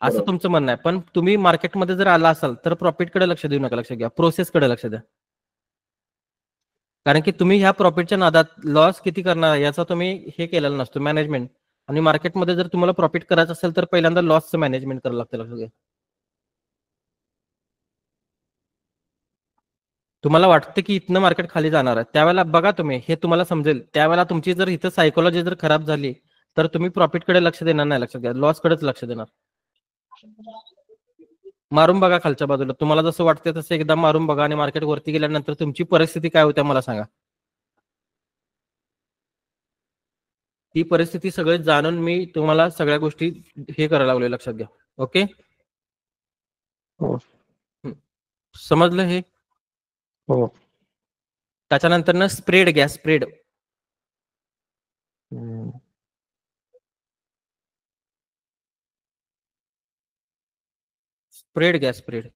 असं तुमचं म्हणणं आहे. पण तुम्ही मार्केटमध्ये जर आला असाल तर प्रॉफिटकडे लक्ष देऊ नका, लक्ष घ्या, प्रोसेसकडे लक्ष द्या. कारण की तुम्ही ह्या प्रॉफिटच्या नादात लॉस किती करणार याचा तुम्ही हे केलेला नसतो मॅनेजमेंट. आणि मार्केटमध्ये जर तुम्हाला प्रॉफिट करायचं असेल तर पहिल्यांदा लॉसचं मॅनेजमेंट करावं लागतं, लक्ष घ्या. तुम्हाला वाटतं की इथनं मार्केट खाली जाणार आहे, त्यावेळेला बघा तुम्ही, हे तुम्हाला समजेल. त्यावेळेला तुमची जर इथं सायकोलॉजी जर खराब झाली तर तुम्ही प्रॉफिटकडे लक्ष देणार नाही, लक्षात घ्या, लॉसकडेच लक्ष देणार. मारून बघा खालच्या बाजूला, तुम्हाला जसं वाटतं तसं एकदा मारून बघा आणि मार्केट वरती गेल्यानंतर तुमची परिस्थिती काय होत्या मला सांगा. ती परिस्थिती सगळी जाणून मी तुम्हाला सगळ्या गोष्टी हे करायला लागलोय, लक्षात घ्या. ओके, हो समजलं हे. हो. त्याच्यानंतर ना स्प्रेड घ्या, स्प्रेड. हम्म. स्प्रेड घ्या, स्प्रेड.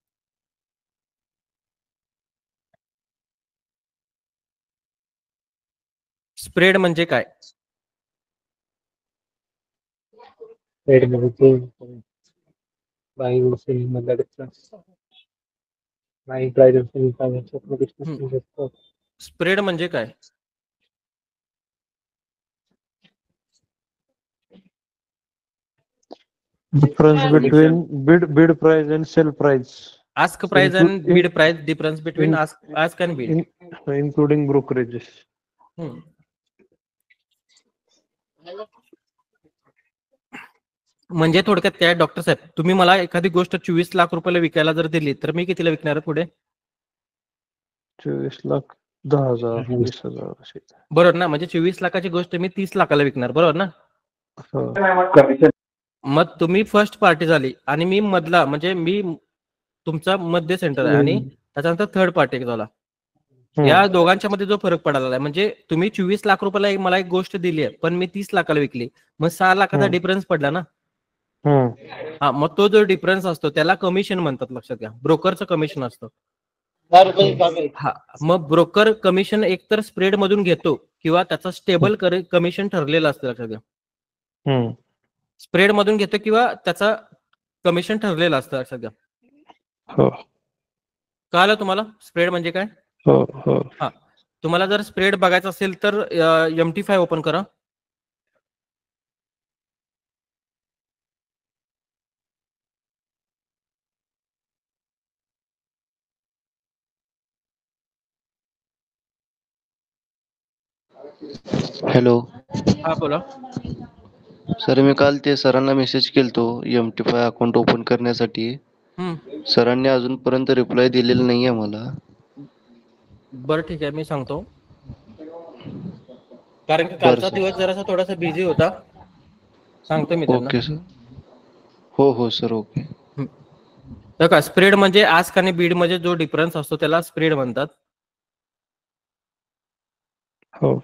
स्प्रेड म्हणजे काय? Trade मध्ये बाईंग व सेलिंग मधला डिफरन्स, बाईंग प्राइस आणि सेलिंग प्राइस याच्यातला डिफरन्स. स्प्रेड म्हणजे काय? Difference between bid price and sell price. Ask price and bid price, difference between ask and bid. Including brokerages. म्हणजे थोडक्यात काय डॉक्टर साहेब, तुम्ही मला एखादी गोष्ट 24 लाख रुपयाला विकायला जर दिली तर मी कितीला विकणार आहे पुढे? 24 लाख 10,000 20,000 असे. बरोबर ना, म्हणजे 24 लाखाची गोष्ट मी 30 लाखाला विकणार, बरोबर ना. मग तुम्ही फर्स्ट पार्टी झाली आणि मी मधला, म्हणजे मी तुमचा मध्य सेंटर आहे आणि त्याच्यानंतर थर्ड पार्टी झाला. या दोघांच्या मध्ये जो फरक पडायला आहे, म्हणजे तुम्ही 24 लाख रुपयाला मला एक गोष्ट दिली आहे पण मी 30 लाखाला विकली, मग 6 लाखाचा डिफरन्स पडला ना. हा, मग तो जो डिफरन्स असतो त्याला कमिशन म्हणतात, लक्षात घ्या. ब्रोकरचं कमिशन असतं. हा, मग ब्रोकर कमिशन एकतर स्प्रेड मधून घेतो किंवा त्याचा स्टेबल कमिशन ठरलेलं असतं, लक्षात घ्या. स्प्रेड मधून घेतो किंवा त्याचा कमिशन ठरलेलं असतं, लक्षात घ्या. कळालं तुम्हाला स्प्रेड म्हणजे काय? हा, तुम्हाला जर स्प्रेड बघायचं असेल तर MT5 ओपन करा. हॅलो. हा, बोला. सर, मी काल ते सरांना मेसेज केलतो MT5 अकाउंट ओपन करण्यासाठी. सरांनी अजूनपर्यंत रिप्लाय दिलेला नाहीये मला. बरं, ठीक आहे, मी सांगतो. कारण की कालचा दिवस जरासा थोडासा बिझी होता. सांगतो मी त्यांना. Okay sir. हो सर, ओके. तर का स्प्रेड म्हणजे आस्क आणि बीड मध्ये जो डिफरन्स असतो त्याला स्प्रेड म्हणतात. हो.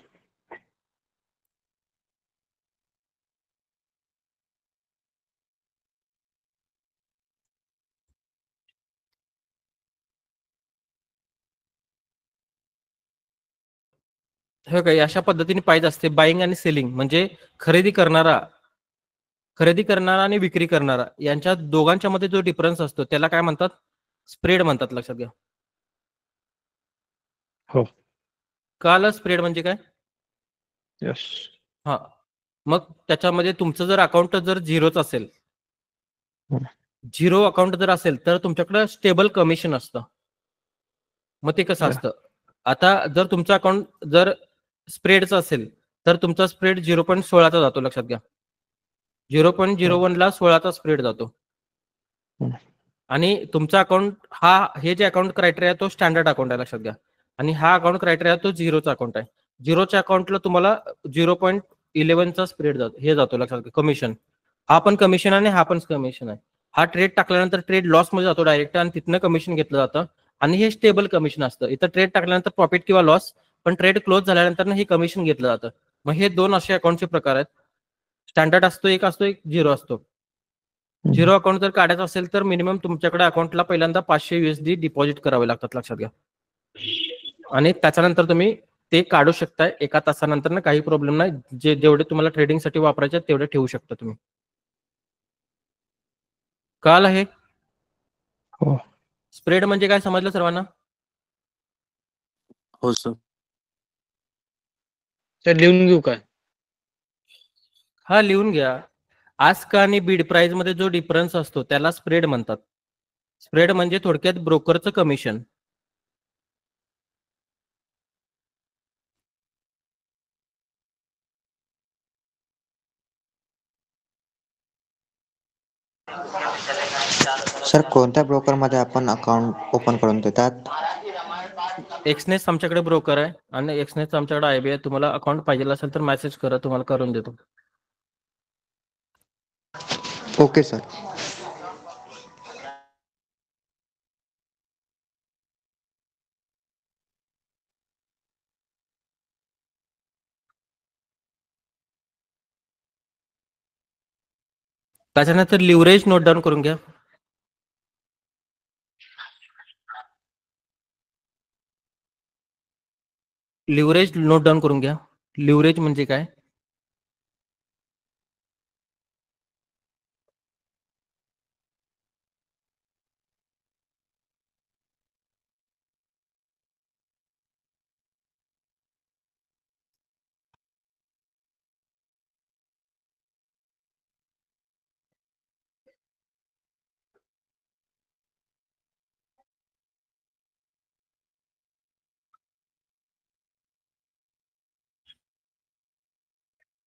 हे काही अशा पद्धतीने पाहिजे असते. बाईंग आणि सेलिंग म्हणजे खरेदी करणारा आणि विक्री करणारा यांच्या दोघांच्या मध्ये जो डिफरन्स असतो त्याला काय म्हणतात? स्प्रेड म्हणतात, लक्षात घ्या. हो. कळालं स्प्रेड म्हणजे काय? यस. हा, मग त्याच्यामध्ये तुमचं जर अकाउंट जर झिरोच असेल, झिरो अकाउंट जर असेल तर तुमच्याकडे स्टेबल कमिशन असतं. मग ते कसं असतं? आता जर तुमचं अकाउंट जर स्प्रेडचं असेल तर तुमचा स्प्रेड 0.16चा जातो, लक्षात घ्या. 0.01ला 16चा स्प्रेड जातो. आणि तुमचा अकाउंट हे जे अकाउंट क्रायटेरिया तो स्टँडर्ड अकाउंट आहे, लक्षात घ्या. आणि हा अकाउंट क्रायटेरिया तो झिरोचा अकाउंट आहे. झिरोच्या अकाउंटला तुम्हाला 0.11चा स्प्रेड जातो, लक्षात घ्या, कमिशन. हा पण कमिशन आणि हा पण कमिशन आहे. हा ट्रेड टाकल्यानंतर ट्रेड लॉस मध्ये जातो डायरेक्ट आणि तिथनं कमिशन घेतलं जातं. आणि हे स्टेबल कमिशन असतं. इथं ट्रेड टाकल्यानंतर प्रॉफिट किंवा लॉस, पण ट्रेड क्लोज झाल्यानंतर हे कमिशन घेतलं जातं. मग हे दोन असे अकाउंटचे प्रकार आहेत. स्टँडर्ड असतो एक झिरो असतो. झिरो अकाउंट जर काढायचं असेल तर मिनिमम तुमच्याकडे अकाउंटला पहिल्यांदा 500 USD डिपॉझिट करावे लागतात, लक्षात घ्या. आणि त्याच्यानंतर तुम्ही ते काढू शकताय 1 तासानंतर ना, काही प्रॉब्लेम नाही. जेवढे तुम्हाला ट्रेडिंगसाठी वापरायचे तेवढे ठेवू शकता तुम्ही. कळालं हे? हो. स्प्रेड म्हणजे काय समजलं सर्वांना? हो सर. सर लिहून घेऊ काय? हा, लिहून घ्या. आस्क आणि बीड प्राइस मध्ये जो डिफरन्स असतो त्याला स्प्रेड म्हणतात. स्प्रेड म्हणजे थोडक्यात ब्रोकरचं कमिशन. सर कोणत्या ब्रोकर मध्ये आपण अकाउंट ओपन करून देतात? एक्सनेस आमच्याकडे ब्रोकर आहे आणि एक्सनेस आमच्याकडे आयबी आहे. तुम्हाला अकाउंट पाहिजे असेल तर मेसेज करा, तुम्हाला करून देतो. Okay sir. त्याच्यानंतर लिव्हरेज नोट डाऊन करून घ्या. लिव्हरेज नोट डाऊन करून घ्या. लिव्हरेज म्हणजे काय?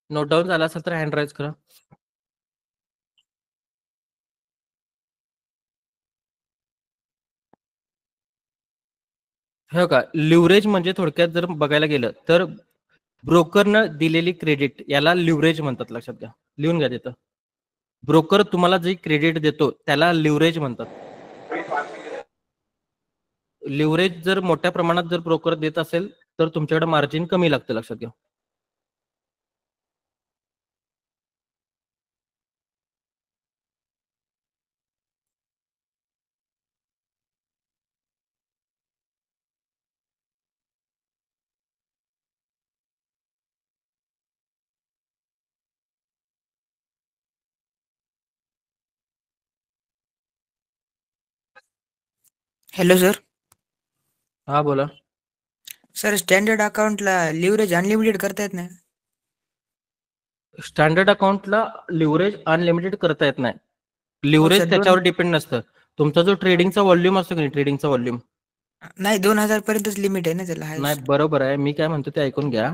नोट डाऊन झाला असेल तर हँड राईज करा. हो का, लिव्हरेज म्हणजे थोडक्यात जर बघायला गेलं तर ब्रोकरनं दिलेली क्रेडिट याला लिव्हरेज म्हणतात. लक्षात घ्या, लिहून घ्या तिथं. ब्रोकर तुम्हाला जे क्रेडिट देतो त्याला लिव्हरेज म्हणतात. लिव्हरेज जर मोठ्या प्रमाणात जर ब्रोकर देत असेल तर तुमच्याकडे मार्जिन कमी लागतं. लक्षात घ्या. Hello sir. हा बोला. सर स्टँडर्ड अकाउंटला लिव्हरेज अनलिमिटेड करता येत नाही? स्टँडर्ड अकाउंटला लिव्हरेज अनलिमिटेड करता येत नाही. लिव्हरेज सर, त्याच्यावर डिपेंड नसतं. तुमचा जो ट्रेडिंगचा व्हॉल्यूम असतो की ट्रेडिंगचा व्हॉल्यूम नाही 2000 पर्यंतच लिमिट आहे ना त्याला. नाही, बरोबर आहे. मी काय म्हणतो ते ऐकून घ्या.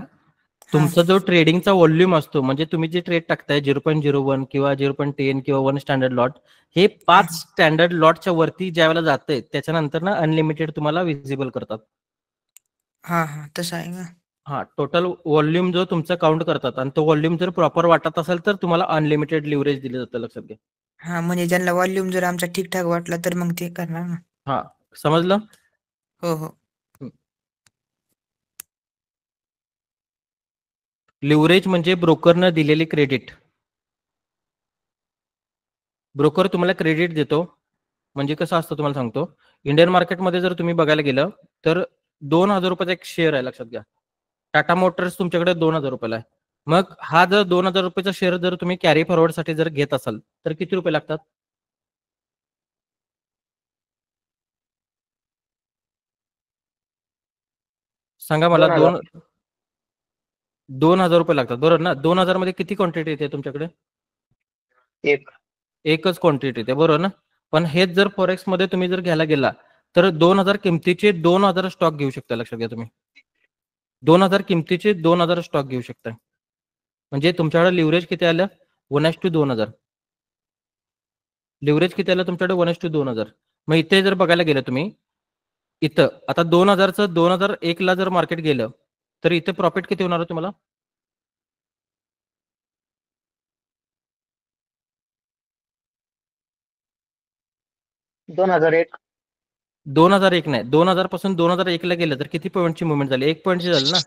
तुमचा जो ट्रेडिंगचा व्हॉल्यूम असतो म्हणजे तुम्ही जे ट्रेड टाकताय 0.01 किंवा 0.10 किंवा 1 स्टँडर्ड लॉट, हे 5 स्टँडर्ड लॉटच्या वरती ज्यावेळेला जाते त्याच्यानंतर ना अनलिमिटेड तुम्हाला विजिबल करतात. हा हा तसं आहे का? हा, टोटल व्हॉल्यूम जो तुमचा काउंट करतात आणि तो व्हॉल्यूम जर प्रॉपर वाटत असेल तर तुम्हाला अनलिमिटेड लिव्हरेज दिलं जातं. लक्षात घ्या. हा म्हणजे ज्यांना व्हॉल्यूम जर आमचा ठीकठाक वाटला तर मग ते करणार ना. हा, समजलं? हो हो. लिव्हरेज म्हणजे ब्रोकरनं दिलेली क्रेडिट. ब्रोकर तुम्हाला क्रेडिट देतो. म्हणजे कसं असतं तुम्हाला सांगतो. इंडियन मार्केटमध्ये जर तुम्ही बघायला गेलं तर 2000 रुपयाचा एक शेअर आहे. लक्षात घ्या. टाटा मोटर्स तुमच्याकडे 2000 रुपयाला आहे. मग हा जर 2000 रुपयाचा शेअर जर तुम्ही कॅरी फॉरवर्ड साठी जर घेत असाल तर किती रुपये लागतात? सांगा मला. 2000 रुपये लागतात, बरोबर ना? 2000 मध्ये किती क्वांटिटी येते तुमच्याकडे? एकच क्वांटिटी येते, बरोबर ना? पण हेच जर फॉरेक्स मध्ये तुम्ही जर घ्यायला गेला तर 2000 किमतीचे 2000 स्टॉक घेऊ शकता. लक्षात घ्या तुम्ही. 2000 किमतीचे 2000 स्टॉक घेऊ शकता. म्हणजे तुमच्याकडे लिव्हरेज किती आलं? 1:2000. लिव्हरेज किती आलं तुमच्याकडे? 1:2000. मग इथे जर बघायला गेलं तुम्ही, इथं आता 2000चं 2001 ला जर मार्केट गेलं तर इथे प्रॉफिट किती होणार आहे तुम्हाला? $2001. 2001 नाही, 2000 पासून 2001 ला गेलं तर किती पॉईंटची मुवमेंट झाली? 1 पॉईंटची झाली ना.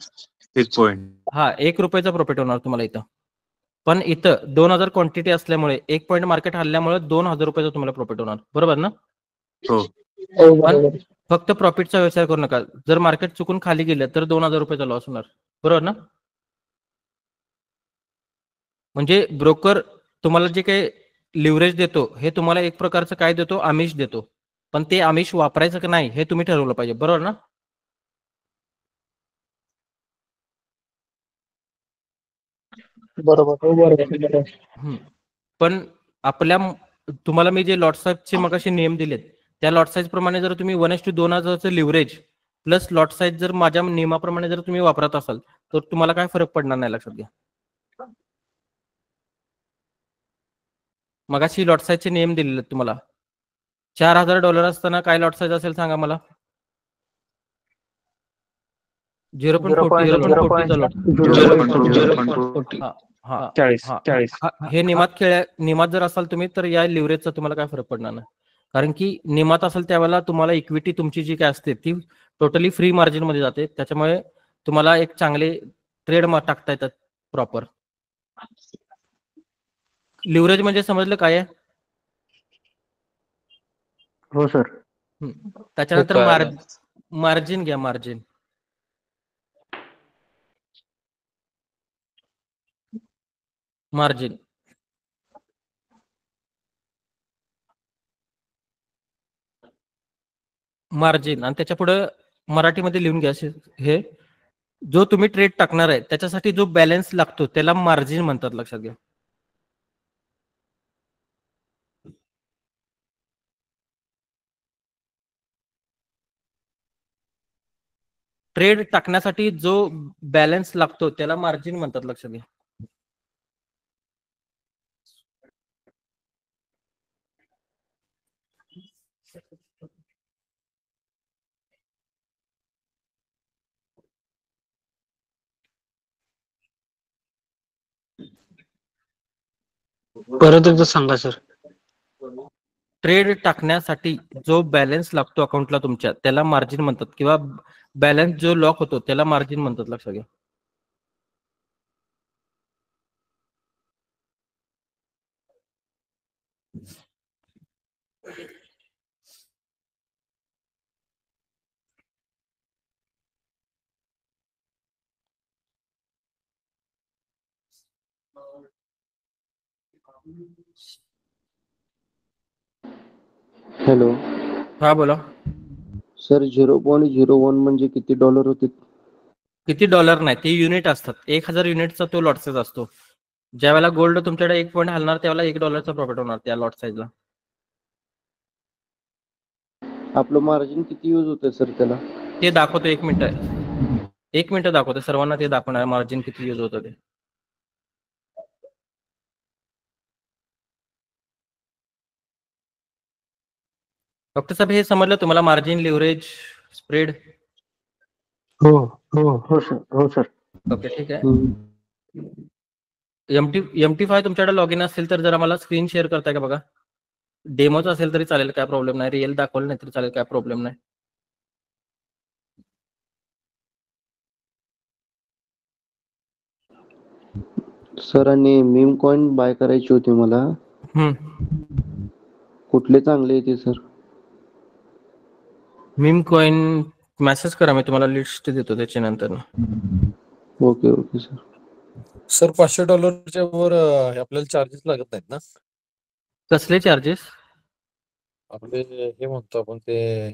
1 पॉईंट. हा, 1 रुपयाचा प्रॉफिट होणार तुम्हाला इथं. पण इथं 2000 क्वांटिटी असल्यामुळे 1 पॉईंट मार्केट हल्ल्यामुळे 2000 रुपयाचा तुम्हाला प्रॉफिट होणार, बरोबर ना? हो. पण फक्त प्रॉफिटचा विचार करू नका. जर मार्केट चुकून खाली गेलं तर 2000 रुपयाचा लॉस होणार, बरोबर ना? म्हणजे ब्रोकर तुम्हाला जे काही लिव्हरेज देतो हे तुम्हाला एक प्रकारचं काय देतो? आमिष देतो. पण ते आमिष वापरायचं की नाही हे तुम्ही ठरवलं पाहिजे, बरोबर ना? बरोबर. पण आपल्या तुम्हाला मी जे लॉट साईजचे मगाशी नियम दिलेत त्या लॉट साईज प्रमाणे जर तुम्ही 1:2000चं लिव्हरेज प्लस लॉट साईज जर माझ्या नियमाप्रमाणे जर तुम्ही वापरत असाल तर तुम्हाला काय फरक पडणार नाही. लक्षात घ्या. मगाशी लॉट साईजचे नियम दिलेले तुम्हाला. $4,000 असताना काय लॉट साईज असेल सांगा मला. 0.40 हे नियमात जर असाल तुम्ही तर या लिव्हरेजचा तुम्हाला काय फरक पडणार नाही. कारण की नियमात असेल त्यावेळेला तुम्हाला इक्विटी तुमची जी काय असते ती टोटली फ्री मार्जिन मध्ये जाते. त्याच्यामुळे तुम्हाला एक चांगले ट्रेड टाकता येतात प्रॉपर. लिव्हरेज म्हणजे समजलं काय आहे? हो सर. त्याच्यानंतर मार्जिन घ्या. मार्जिन आणि त्याच्या पुढे मराठीमध्ये लिहून घ्या. हे जो तुम्ही ट्रेड टाकणार आहे त्याच्यासाठी जो बॅलन्स लागतो त्याला मार्जिन म्हणतात. लक्षात घ्या. ट्रेड टाकण्यासाठी जो बॅलन्स लागतो त्याला मार्जिन म्हणतात. लक्षात घ्या. परत एकदा सांगा सर. ट्रेड टाकण्यासाठी जो बॅलन्स लागतो अकाउंटला तुमच्या त्याला मार्जिन म्हणतात किंवा बॅलन्स जो लॉक होतो त्याला मार्जिन म्हणतात. लक्षात घ्या. हॅलो. हा बोला सर. 0.01 म्हणजे किती डॉलर होते? किती डॉलर नाही ते युनिट असतात. 1000 युनिटचा तो लॉट साईज असतो. ज्या वेळेला गोल्ड तुमच्याकडे 1 पॉईंट हलणार त्यावेळेला $1 प्रॉफिट होणार त्या लॉट साईजला. आपलं मार्जिन किती यूज होतं सर त्याला? ते दाखवतो. 1 मिनिट दाखवतो सर्वांना. ते दाखवणार मार्जिन किती यूज होतं ते. डॉक्टर साहेब हे समजलं तुम्हाला? Margin, leverage, spread. हो सर. ओके ठीक आहे. MT5 तुमच्याकडे लॉग इन असेल तर जरा मला स्क्रीन शेअर करताय का बघा. डेमोच असेल तरी चालेल, काय प्रॉब्लेम नाही. रिअल दाखवलं नाही तरी चालेल, काय प्रॉब्लेम नाही. सर आणि मीम कॉइन बाय करायची होती मला. कुठले चांगले येते सर? मीम कॉइन मेसेज करा, मी तुम्हाला लिस्ट देतो त्याच्यानंतर. Okay sir. सर $500 वर आपल्याला चार्जेस लागत नाहीत ना? कसले चार्जेस? आपले हे म्हणतो आपण ते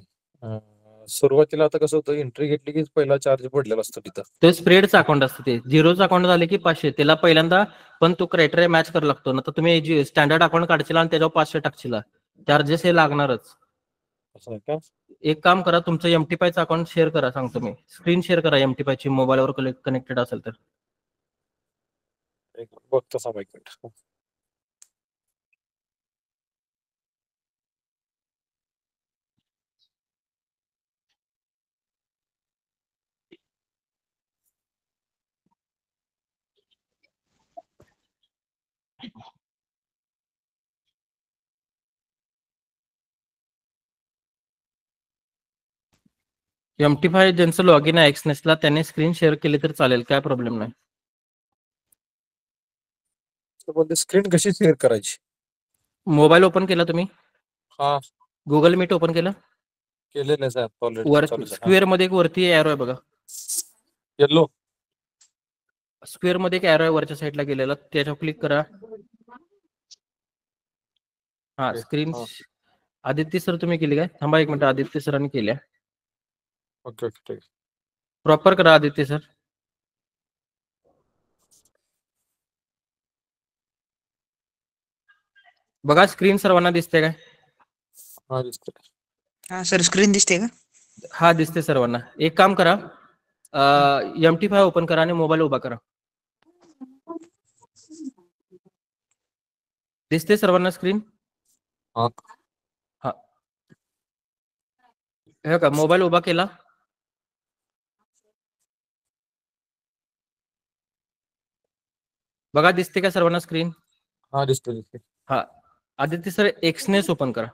सुरुवातीला आता कसं होतं, एंट्री घेतली की पहिला चार्ज पडलेला असतो तिथं. ते स्प्रेडचं अकाउंट असतं. ते झिरोचं अकाउंट झाले की 500. त्याला पहिल्यांदा पण तो क्रायटेरिया मॅच करावा लागतो ना. तर तुम्ही स्टँडर्ड अकाउंट काढशील आणि त्याच्यावर 500 टाकशील, चार्जेस हे लागणारच. एक काम करा, तुमचं MT5चं अकाउंट शेअर करा. सांगतो मी, स्क्रीन शेअर करा MT5ची, मोबाईलवर कनेक्टेड असेल तर. बघतो एक मिनिट. MT5 ज्यांचं लॉगिन आहे एक्सनेसला त्यांनी स्क्रीन शेअर केली तर चालेल, काय प्रॉब्लेम नाही. स्क्रीन कशी शेअर करायची? मोबाईल ओपन केला तुम्ही? हा. गुगल मीट ओपन केलं? केलेलं आहे ऑलरेडी. स्क्वेअर मध्ये एक वरती एरो आहे बघा, येलो. स्क्वेअर मध्ये एक एरो आहे वरच्या साईडला गेलेला, त्याच्यावर क्लिक करा. हा स्क्रीन. आदित्य सर तुम्ही केली काय? थांबा एक मिनिट, आदित्य सरांनी केल्या. ओके ठीक. प्रॉपर करा आदित्य सर. बघा स्क्रीन सर्वांना दिसते काय? हा दिसते. हा सर, स्क्रीन दिसते का? हा दिसते सर्वांना. एक काम करा, MT5 ओपन करा आणि मोबाईल उभा करा. दिसते सर्वांना स्क्रीन? हा हा, हे का मोबाईल उभा केला. बघा दिसते का सर्वांना स्क्रीन? हा दिसते दिसते. हा, आदित्य सर एक्सनेस ओपन करा.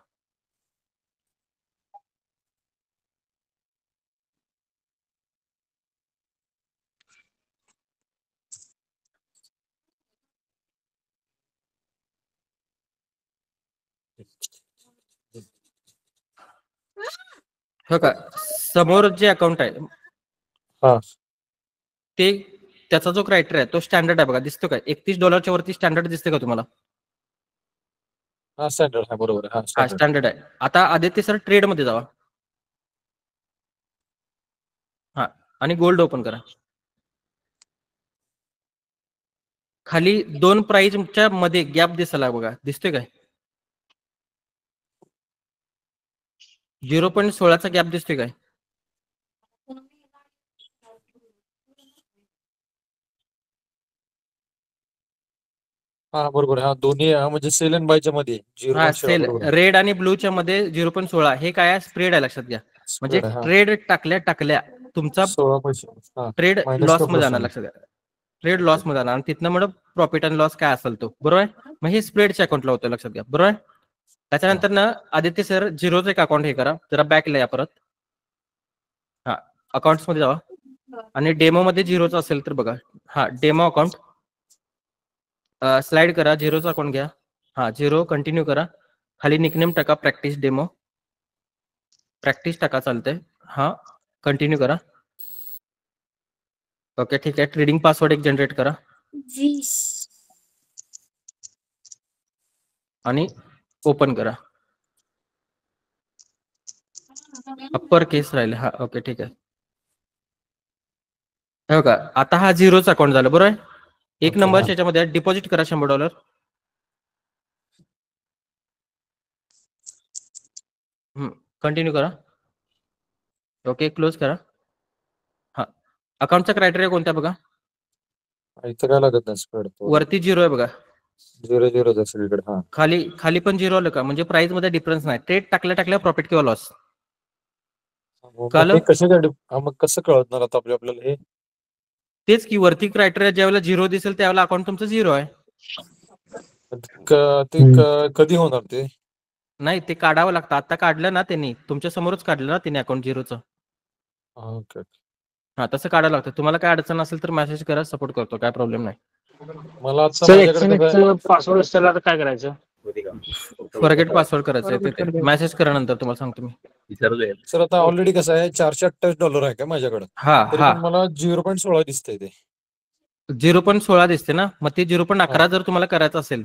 हो का, समोर जे अकाउंट आहे हा ते त्याचा जो क्रायटेरिया आहे तो स्टँडर्ड आहे बघा, दिसतो का? $31 वरती स्टँडर्ड दिसते का तुम्हाला? हा स्टँडर्ड आहे, बरोबर आहे. हा हा स्टँडर्ड. स्टँडर्ड आहे. आता आदित्य सर ट्रेड मध्ये जावा. हा, आणि गोल्ड ओपन करा. खाली 2 प्राइसच्या मध्ये गॅप दिसायला बघा, दिसतोय काय? 0.16चा गॅप दिसतोय काय? हा बरोबर आहे. हा दोन्ही म्हणजे सेल अँड बायच्या मध्ये हा 0.16 सेल बरोबर आहे. रेड आणि ब्लूच्या मध्ये 0.16 हे काय आहे? स्प्रेड आहे, लक्षात घ्या. म्हणजे Spread आहे, हा. ट्रेड टाकल्या तुमचा 16 पैसे. हा ट्रेड minus लॉस का मध्ये plus जाणार, मध्ये? लक्षात घ्या. ट्रेड लॉस मध्ये जाणार आणि तिथनं मग प्रॉफिट अँड लॉस काय असेल तो, बरोबर आहे. मग हे स्प्रेडच्या अकाउंटला होतं, लक्षात घ्या, बरोबर आहे. त्याच्यानंतर ना आदित्य सर झिरोचं एक अकाउंट हे करा, जरा बॅकला या परत. हा, अकाउंट्स मध्ये जावा आणि डेमो मध्ये झिरोचं असेल तर बघा. हा, डेमो अकाउंट स्लाइड करा, झिरोचं अकाउंट घ्या. हा, झिरो कंटिन्यू करा. खाली निकनेम टाका, प्रॅक्टिस डेमो. प्रॅक्टिस टाका, चालतंय. हा, कंटिन्यू करा. ओके, ठीक आहे. ट्रेडिंग पासवर्ड एक जनरेट करा 20 आणि ओपन करा. अप्पर केस राहिले. हा, ओके, ठीक आहे. हो का, आता हा झिरोचा अकाउंट झालं, बरोबर आहे. एक Okay, नंबर हा. याच्यामध्ये डिपॉझिट करा $100. कंटिन्यू करा. ओके, क्लोज करा. हा, अकाउंटचा क्रायटेरिया कोणता बघा? इथं काय लागत नाही स्प्रेड. वरती 0 आहे बघा, 0 सगळीकडे. हा खाली पण 0 आलं का? म्हणजे प्राइस मध्ये डिफरन्स नाही. ट्रेड टाकल्या प्रॉफिट किंवा लॉस. मग कळलं? हे मग कसं कळणार आता आपल्याला हे? तेच की, वरती क्रायटेरिया ज्यावेळेला 0 दिसेल त्यावेळेला अकाउंट तुमचं 0 आहे. कधी होणार ते? नाही, ते काढावं लागतं. आता काढलं ना त्यांनी, तुमच्या समोरच काढलं ना त्यांनी अकाउंट 0चं. ओके. हा, तसं काढावं लागतं. तुम्हाला काय अडचण असेल तर मेसेज करा, सपोर्ट करतो, काय प्रॉब्लेम नाही. मला आता सर माझ्याकडे कसं पासवर्ड असेल तर काय करायचं? फॉरगेट पासवर्ड करायचं आहे, मेसेज करा, नंतर तुम्हाला सांगतो मी. सर आता ऑलरेडी कसं आहे, $428 आहे का माझ्याकडे? हा तरी हा, पण मला 0.16 दिसतंय ते. 0.16 दिसते ना, मग ते 0.11 जर तुम्हाला करायचं असेल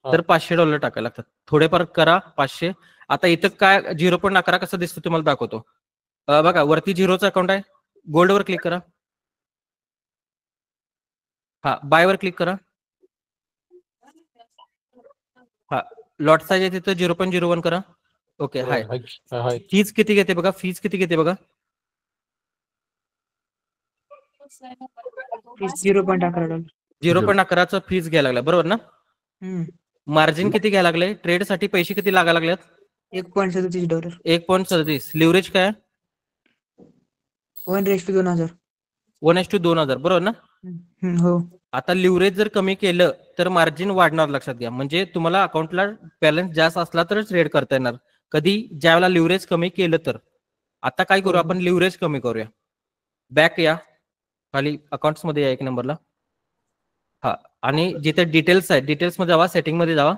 तर $500 टाकायला लागतात. थोडेफार करा 500. आता इथं काय 0.11 कसं दिसतं तुम्हाला दाखवतो. बघा, वरती 0चं अकाउंट आहे. गोल्डवर क्लिक करा. हा, बायवर क्लिक करा. हा, लॉट साईज आहे तिथं 0.01 करा. ओके, हाय. फीज किती घेते बघा, फीज किती घेते बघा. 0.11. 0.11चं फीज घ्यायला लागला, बरोबर ना. मार्जिन किती घ्यायला लागले? ट्रेड साठी पैसे किती लागायला लागलेत? $1.37. 1.37. लिव्हरेज काय? 1:2000. 1:2000, बरोबर ना. हो. आता लिव्हरेज जर कमी केलं तर मार्जिन वाढणार, लक्षात घ्या. म्हणजे तुम्हाला अकाउंटला बॅलन्स जास्त असला तरच ट्रेड करता येणार. कधी ज्यावेळेला लिव्हरेज कमी केलं तर. आता काय करू आपण, लिव्हरेज कमी करूया. बॅक या, खाली अकाउंट्स मध्ये या 1 नंबरला. हा, आणि जिथे डिटेल्स आहे, डिटेल्स मध्ये जावा, सेटिंग मध्ये जावा.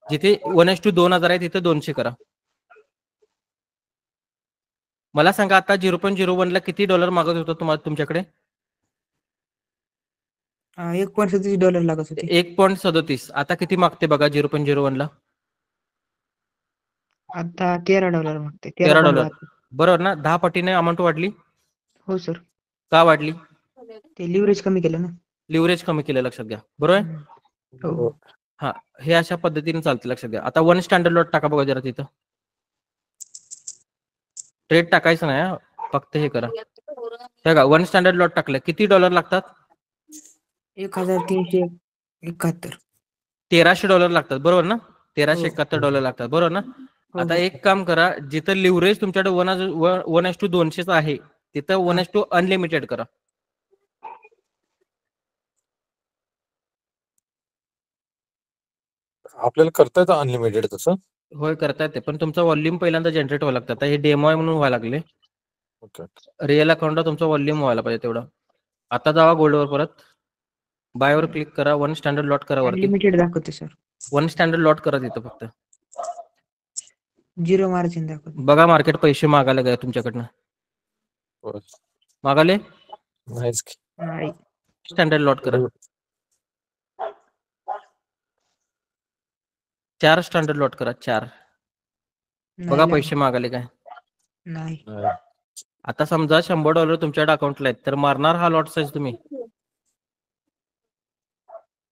जिथे 1:2000 आहे तिथे 200 करा. मला सांगा, आता 0.01 ला किती डॉलर मागत होतो तुम्हाला तुमच्याकडे? $1.37 लागत होते. 1.37. आता किती मागते बघा 0.01 ला? आता $13 मागते. $13, बरोबर ना. 10 पटीने अमाऊंट वाढली. हो सर. का वाढली? ते लिव्हरेज कमी केलं ना. लिव्हरेज कमी केलं, लक्षात घ्या, बरोबर आहे. हा, हे अशा पद्धतीने चालतं, लक्षात घ्या. आता 1 स्टँडर्ड लॉट टाका बघा जरा तिथं. ट्रेड टाकायचं नाही, फक्त हे करा. बघा, 1 स्टँडर्ड लॉट टाकलं. किती डॉलर लागतात? 1371. $1300 लागतात बरोबर ना? $1371 लागतात बरोबर ना? आता एक काम करा, जिथं लिव्हरेज तुमच्याकडे 1:200 आहे तिथं 1:2 अनलिमिटेड करा. आपल्याला करता येतं अनलिमिटेड तसं? होय करता येते, पण तुमचा व्हॉल्यूम पहिल्यांदा जनरेट व्हायला लागतं. आता हे डेमो आहे म्हणून व्हायला लागले. ओके. रिअल अकाउंटला तुमचा व्हॉल्यूम व्हायला पाहिजे तेवढा. आता जावा गोल्डवर परत. बायवर क्लिक करा, 1 स्टँडर्ड लॉट करा वरती. अनलिमिटेड दाखवते सर. 1 स्टँडर्ड लॉट करा तिथं फक्त. 0 मार्जिन दाखवते. बघा मार्केट पैसे मागायला काय तुमच्याकडनं. मागाले? नाहीच की. नाही. स्टँडर्ड लॉट करा. 4 स्टँडर्ड लॉट करा 4. बघा नाही पैसे मागाले काय. नाही. आता समजा $100 तुमच्याकडे अकाउंटला आहेत तर मारणार हा लॉट साईज तुम्ही?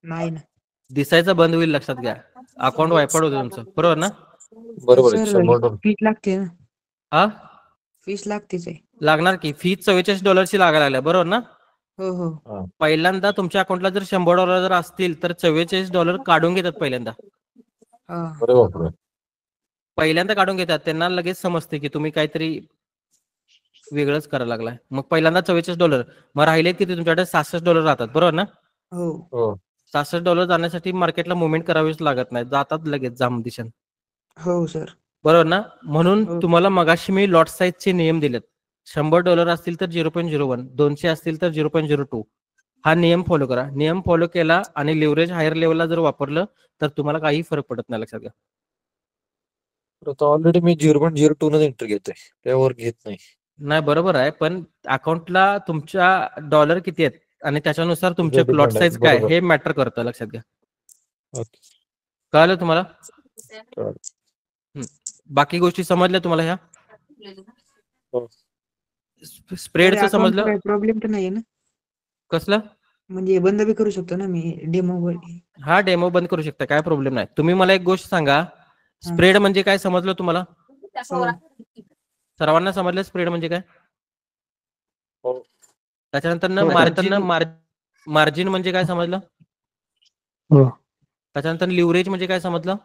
नाही ना. दिसायचं बंद होईल, लक्षात घ्या. अकाउंट वायपड होतं तुमचं बरोबर ना? बरोबर आहे. सर $100. फीस लागते ना. हा फीस लागतेच आहे. लागणार की. फी $44 लागायला लागल्या बरोबर ना? हो हो. पहिल्यांदा तुमच्या अकाउंटला जर $100 जर असतील तर $44 काढून घेतात पहिल्यांदा. अरे बापरे. पहिल्यांदा काढून घेतात, त्यांना लगेच समजते की तुम्ही काहीतरी वेगळंच करायला लागलाय. मग पहिल्यांदा $44, मग राहिले किती तुमच्याकडे $66 राहतात बरोबर ना? हो. $66 जाण्यासाठी मार्केटला मुवमेंट करावीच लागत नाही, जातात लगेच जाम दिशेने. हो सर. बरोबर ना? म्हणून तुम्हाला मगाशी मी लॉट साईजचे नियम दिलेत. $100 असतील तर 0.01, 200 असतील तर 0.02. हा नियम फॉलो करा. नियम फॉलो केला आणि लिव्हरेज हायर लेवलला जर वापरलं तर तुम्हाला काही फरक पडत नाही, लक्षात घ्या. ऑलरेडी मी 0.02 न एंट्री घेतोय, त्यावर घेत नाही. नाही बरोबर आहे, पण अकाउंटला तुमच्या डॉलर किती आहेत आणि त्याच्यानुसार तुमचे प्लॉट साईज काय हे मॅटर करतं, लक्षात घ्या. कळलं तुम्हाला? बाकी गोष्टी समजल्या तुम्हाला ह्या? स्प्रेडचं समजलं? प्रॉब्लेम तर नाही ना? कसलं? म्हणजे बंद बी करू शकतो ना मी डेमो? हा डेमो बंद करू शकता, काय प्रॉब्लेम नाही. तुम्ही मला एक गोष्ट सांगा, स्प्रेड म्हणजे काय समजलं तुम्हाला? सर्वांना समजलं स्प्रेड म्हणजे काय? त्याच्यानंतर मार्जिन म्हणजे काय समजलं? त्याच्यानंतर लिव्हरेज म्हणजे काय समजलं?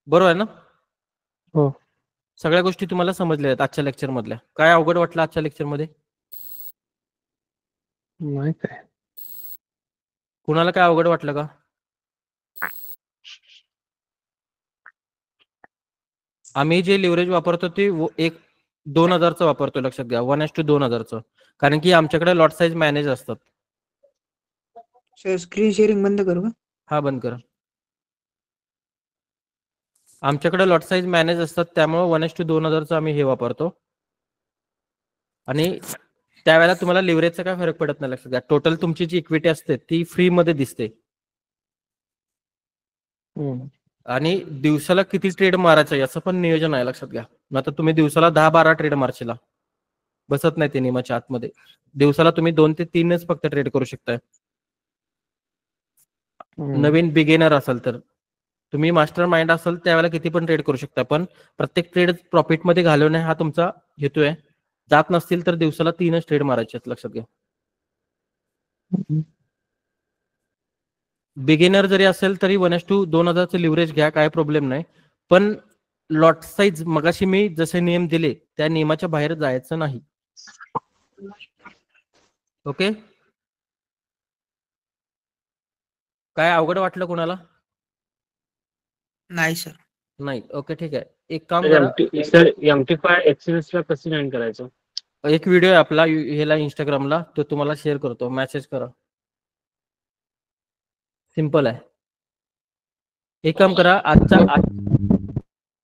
बरोबर आहे ना? हो. सगळ्या गोष्टी तुम्हाला समजल्या आहेत आजच्या लेक्चर मधल्या. काय अवघड वाटलं आजच्या लेक्चर मध्ये? नाही काय. कुणाला काय अवघड वाटलं का? आम्ही जे लिव्हरेज वापरतो ते 1-2000चं वापरतो, लक्षात घ्या. 1:2000चं, कारण की आमच्याकडे लॉट साईज मॅनेज असतात. सर स्क्रीन शेअरिंग बंद करू का? हा बंद करा. आमच्याकडे लॉट साईज मॅनेज असतात, त्यामुळे 1:2000चं आम्ही हे वापरतो. आणि त्यावेळेला तुम्हाला लिव्हरेजचा काय फरक पडत नाही, लक्षात घ्या. टोटल तुमची जी इक्विटी असते ती फ्री मध्ये दिसते. आणि दिवसाला किती ट्रेड मारायचं याचं पण नियोजन आहे, लक्षात घ्या. आता तुम्ही दिवसाला 10-12 ट्रेड मारशीला, बसत नाही ते नियमाच्या आतमध्ये. दिवसाला तुम्ही 2 ते 3च फक्त ट्रेड करू शकताय. नवीन बिगिनर असाल तर. तुम्ही मास्टर माइंड असाल त्यावेळेला किती पण ट्रेड करू शकता, पण प्रत्येक ट्रेड प्रॉफिट मध्ये घालवणे हा तुमचा हेतू आहे. जात नसतील तर दिवसाला 3च ट्रेड मारायचे आहेत, लक्षात घ्या. बिगिनर जरी असेल तरी 1:2000चं लिव्हरेज घ्या, काय प्रॉब्लेम नाही. पण लॉट साईज मगाशी मी जसे नियम दिले त्या नियमाच्या बाहेर जायचं नाही. ओके. काय अवघड वाटलं कोणाला? नाही सर. नाही. ओके ठीक आहे. एक काम करा सर, एमटी5 एक्सएलएस ला कसं जॉईन करायचं? एक व्हिडिओ आहे आपला ह्याला इंस्टाग्रामला, तो तुम्हाला शेअर करतो, मेसेज करा. सिंपल आहे. एक काम करा,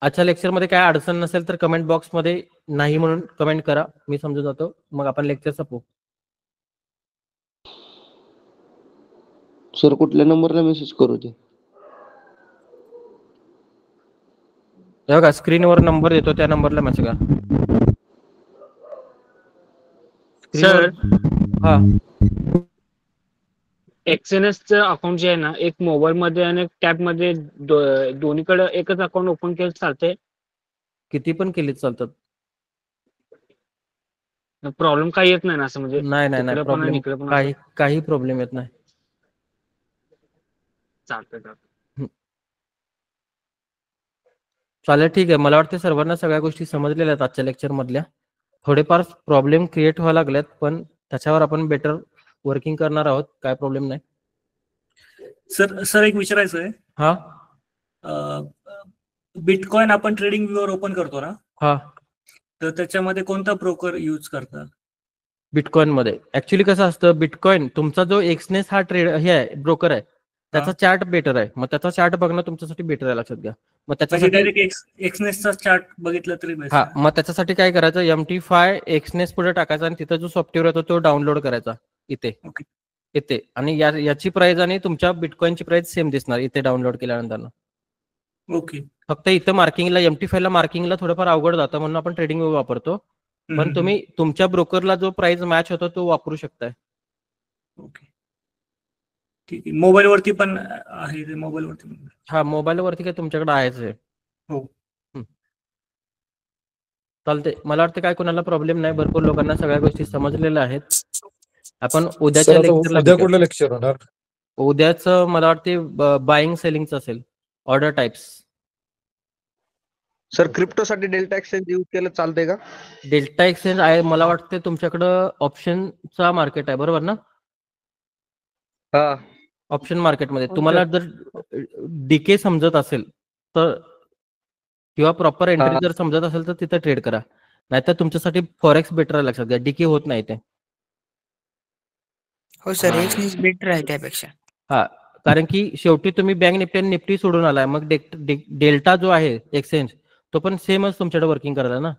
आजच्या लेक्चर मध्ये काय अडचण नसेल तर कमेंट बॉक्स मध्ये नाही म्हणून कमेंट करा, मी समजून जातो. मग आपण लेक्चर संपवू. सर कुठल्या नंबरला मेसेज करू ते? बघा स्क्रीनवर नंबर येतो, त्या नंबरला मेसेज करा. सर हा, एक्सएनएसचं अकाउंट जे आहे ना, एक मोबाईल मध्ये आणि एक टॅब मध्ये दोन्हीकडे एकच अकाउंट ओपन केलं चालतंय? किती पण केली चालतात. प्रॉब्लेम काही येत नाही ना असं, म्हणजे नाही तिकडे पण आणि इकडे पण असं? काही प्रॉब्लेम येत नाही. चालतंय. चालेल, ठीक आहे. मला वाटतं सर्वांना सगळ्या गोष्टी समजलेल्या आहेत आजच्या लेक्चर मधल्या. थोडेफार प्रॉब्लेम क्रिएट व्हायला लागलेत, पण त्याच्यावर आपण बेटर वर्किंग करणार आहोत. काय प्रॉब्लेम नाही. सर एक विचारायचं आहे. हा, बिटकॉइन आपण ट्रेडिंग व्ह्यूवर ओपन करतो ना, हा. तर त्याच्यामध्ये कोणता ब्रोकर यूज करतात? बिटकॉइन मध्ये ऍक्च्युली कसं असतं, बिटकॉइन तुमचा जो एक्सनेस हा हे आहे, ब्रोकर आहे, त्याचा चार्ट बेटर आहे. मग त्याचा चार्ट बघणं तुमच्यासाठी बेटर आहे, लक्षात घ्या. मग त्याच्यासाठी डायरेक्ट एक्सनेसचा चार्ट बघितलं तरी बेस्ट. हा, मग त्याच्यासाठी काय करायचं, MT5 एक्सनेस पुढे टाकायचा आणि तिथं जो सॉफ्टवेअर येतो तो डाउनलोड करायचा इथे. आणि याची प्राइस आणि तुमच्या बिटकॉइनची प्राइस सेम दिसणार इथे डाउनलोड केल्यानंतर. ओके. फक्त इथं मार्किंगला MT5 ला मार्किंगला थोडंफार अवघड जातं, म्हणून आपण ट्रेडिंग व्यू वापरतो. पण तुम्ही तुमच्या ब्रोकरला जो प्राइस मॅच होतो तो वापरू शकताय. ओके, ठीक आहे. मोबाईल वरती पण आहे ते, मोबाईल वरती. हा, मोबाईल वरती काय तुमच्याकडे आहेच आहे. हो, चालते. मला वाटतं काय कोणाला प्रॉब्लेम नाही. भरपूर लोकांना सगळ्या गोष्टी समजलेल्या आहेत. आपण उद्याच्या लेक्चरला उद्या कुठलं लेक्चर होणार? उद्याचं मला वाटते बाईंग सेलिंगचं असेल, ऑर्डर टाइप्स. सर क्रिप्टोसाठी डेल्टा एक्सचेंज यूज केलं चालतंय का? डेल्टा एक्सचेंज आहे, मला वाटतं तुमच्याकडं ऑप्शनचा मार्केट आहे, बरोबर ना? हा, ऑप्शन मार्केटमध्ये तुम्हाला जर डीके समजत असेल तर, किंवा प्रॉपर एंट्री जर समजत असेल तर तिथे ट्रेड करा. नाहीतर तुमच्यासाठी फॉरेक्स बेटर आहे, लक्षात घ्या. डीके होत नाही ते. हो सर, एक्सनेस बेटर आहे त्यापेक्षा. हा, कारण की शेवटी तुम्ही बँक निफ्टी आणि निफ्टी सोडून आलाय, मग डेल्टा जो आहे एक्सचेंज तो पण सेमच तुमच्याकडे वर्किंग करायला ना.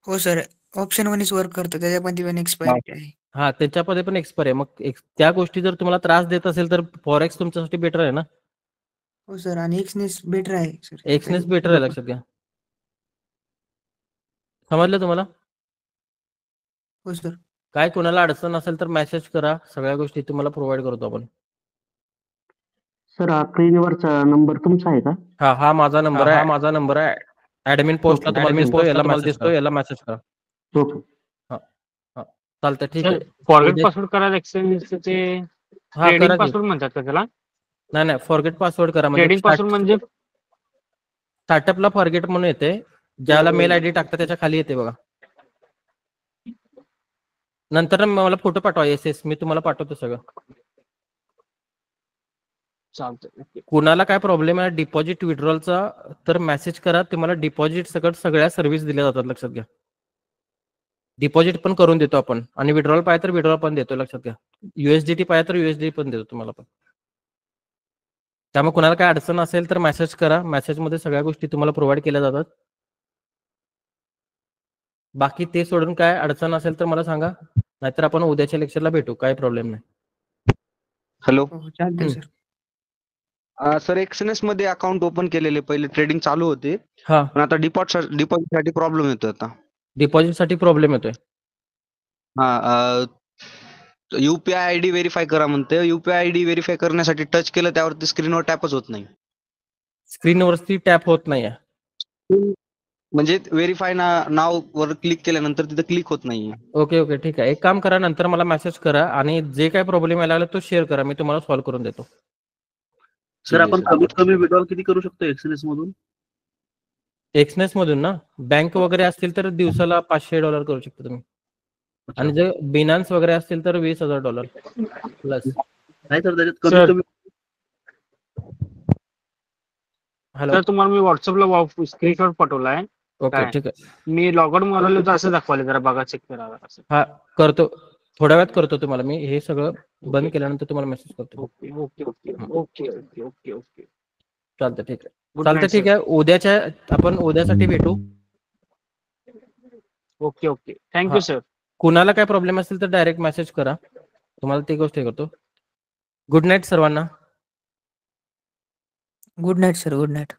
हो सर, ऑप्शन वनच वर्क करतो, त्याच्यामध्ये पण एक्सपायरी आहे. हा, त्याच्यामध्ये पण एक्सपायर आहे. मग त्या गोष्टी जर तुम्हाला त्रास देत असेल तर फॉरेक्स तुमच्यासाठी बेटर आहे ना. हो सर, आणि एक्सनेस बेटर आहे सर. एक्सनेस बेटर आहे, लक्षात घ्या. समजलं तुम्हाला? हो सर. काय कोणाला अडचण असेल तर मेसेज करा, सगळ्या गोष्टी तुम्हाला प्रोव्हाइड करतो आपण. सर स्क्रीनवरचा नंबर तुमचा आहे का? हा माझा नंबर आहे. माझा नंबर आहे. ऍडमिन पोस्टला तुम्हाला दिसतो, याला मेसेज करा. ओके. हा, चालतंय, ठीक आहे. फॉरगेट पासवर्ड करा एक्सचेंजचे ते ट्रेडिंग पासवर्ड म्हणतात का त्याला? नाही, फॉरगेट पासवर्ड करा. ट्रेडिंग पासवर्ड म्हणजे स्टार्टअपला फॉरगेट म्हणून येते, ज्याला मेल आयडी टाकता त्याच्या खाली येते बघा. नंतर मला फोटो पाठवा, SS मी तुम्हाला पाठवतो सगळं. चालतंय. कुणाला काय प्रॉब्लेम आहे डिपॉझिट विड्रॉलचा तर मेसेज करा. तुम्हाला डिपॉझिट सगळ्या सर्व्हिस दिल्या जातात, लक्षात घ्या. डिपॉझिट पण करून देतो आपण, आणि विड्रॉल पाहिजे तर विड्रॉल पण देतो, लक्षात घ्या. USDT पाहिजे तर USDT पण देतो तुम्हाला पण. त्यामुळे कुणाला काय अडचण असेल तर मेसेज करा. मेसेजमध्ये सगळ्या गोष्टी तुम्हाला प्रोव्हाइड केल्या जातात. बाकी ते सोडून काय अडचण असेल तर मला सांगा, नाहीतर आपण उद्याच्या लेक्चरला भेटू, काय प्रॉब्लेम नाही. हॅलो. चालतंय सर. सर एक्सनेस मध्ये अकाउंट ओपन केलेले, पहिले ट्रेडिंग चालू होते, हा, पण आता डिपॉझिटसाठी प्रॉब्लेम येतो. आता डिपॉझिटसाठी प्रॉब्लेम येतोय. हा, युपीआय आयडी व्हेरीफाय करा म्हणते. युपीआय आयडी व्हेरीफाय करण्यासाठी टच केलं, त्यावरती स्क्रीनवर टॅपच होत नाही. स्क्रीनवरती टॅप होत नाहीये म्हणजे व्हेरीफाय नाव वर क्लिक केल्यानंतर तिथे क्लिक होत नाहीये. ओके, ठीक आहे. एक काम करा, नंतर मला मेसेज करा आणि जे काय प्रॉब्लेम यायला लागला तो शेअर करा, मी तुम्हाला सॉल्व्ह करून देतो. सर आपण कमीत कमी विड्रॉल किती करू शकतो एक्सनेस मधून? एक्सनेस मधून ना, बँक वगैरे असतील तर दिवसाला $500 करू शकता तुम्ही. आणि जर बिनान्स वगैरे असतील तर $20,000 प्लस. नाही तर त्याच्यात कमीत कमी. तर तुम्हाला मी व्हॉट्सअपला स्क्रीनशॉट पाठवलाय. ओके, ठीक आहे. मी लॉग आउट मारले तर असं दाखवायला, जरा बघा, चेक करा. हा, करतो, थोड्या वेळात करतो तुम्हाला मी. हे सगळं बंद केल्यानंतर तुम्हाला मेसेज करतो. ओके. चालतं, ठीक आहे. ठीक आहे. उद्यासाठी भेटू. ओके. Thank you sir. कुणाला काय प्रॉब्लेम असेल तर डायरेक्ट मेसेज करा, तुम्हाला ती गोष्ट करतो. गुड नाईट सर्वांना. Good night sir. Good night.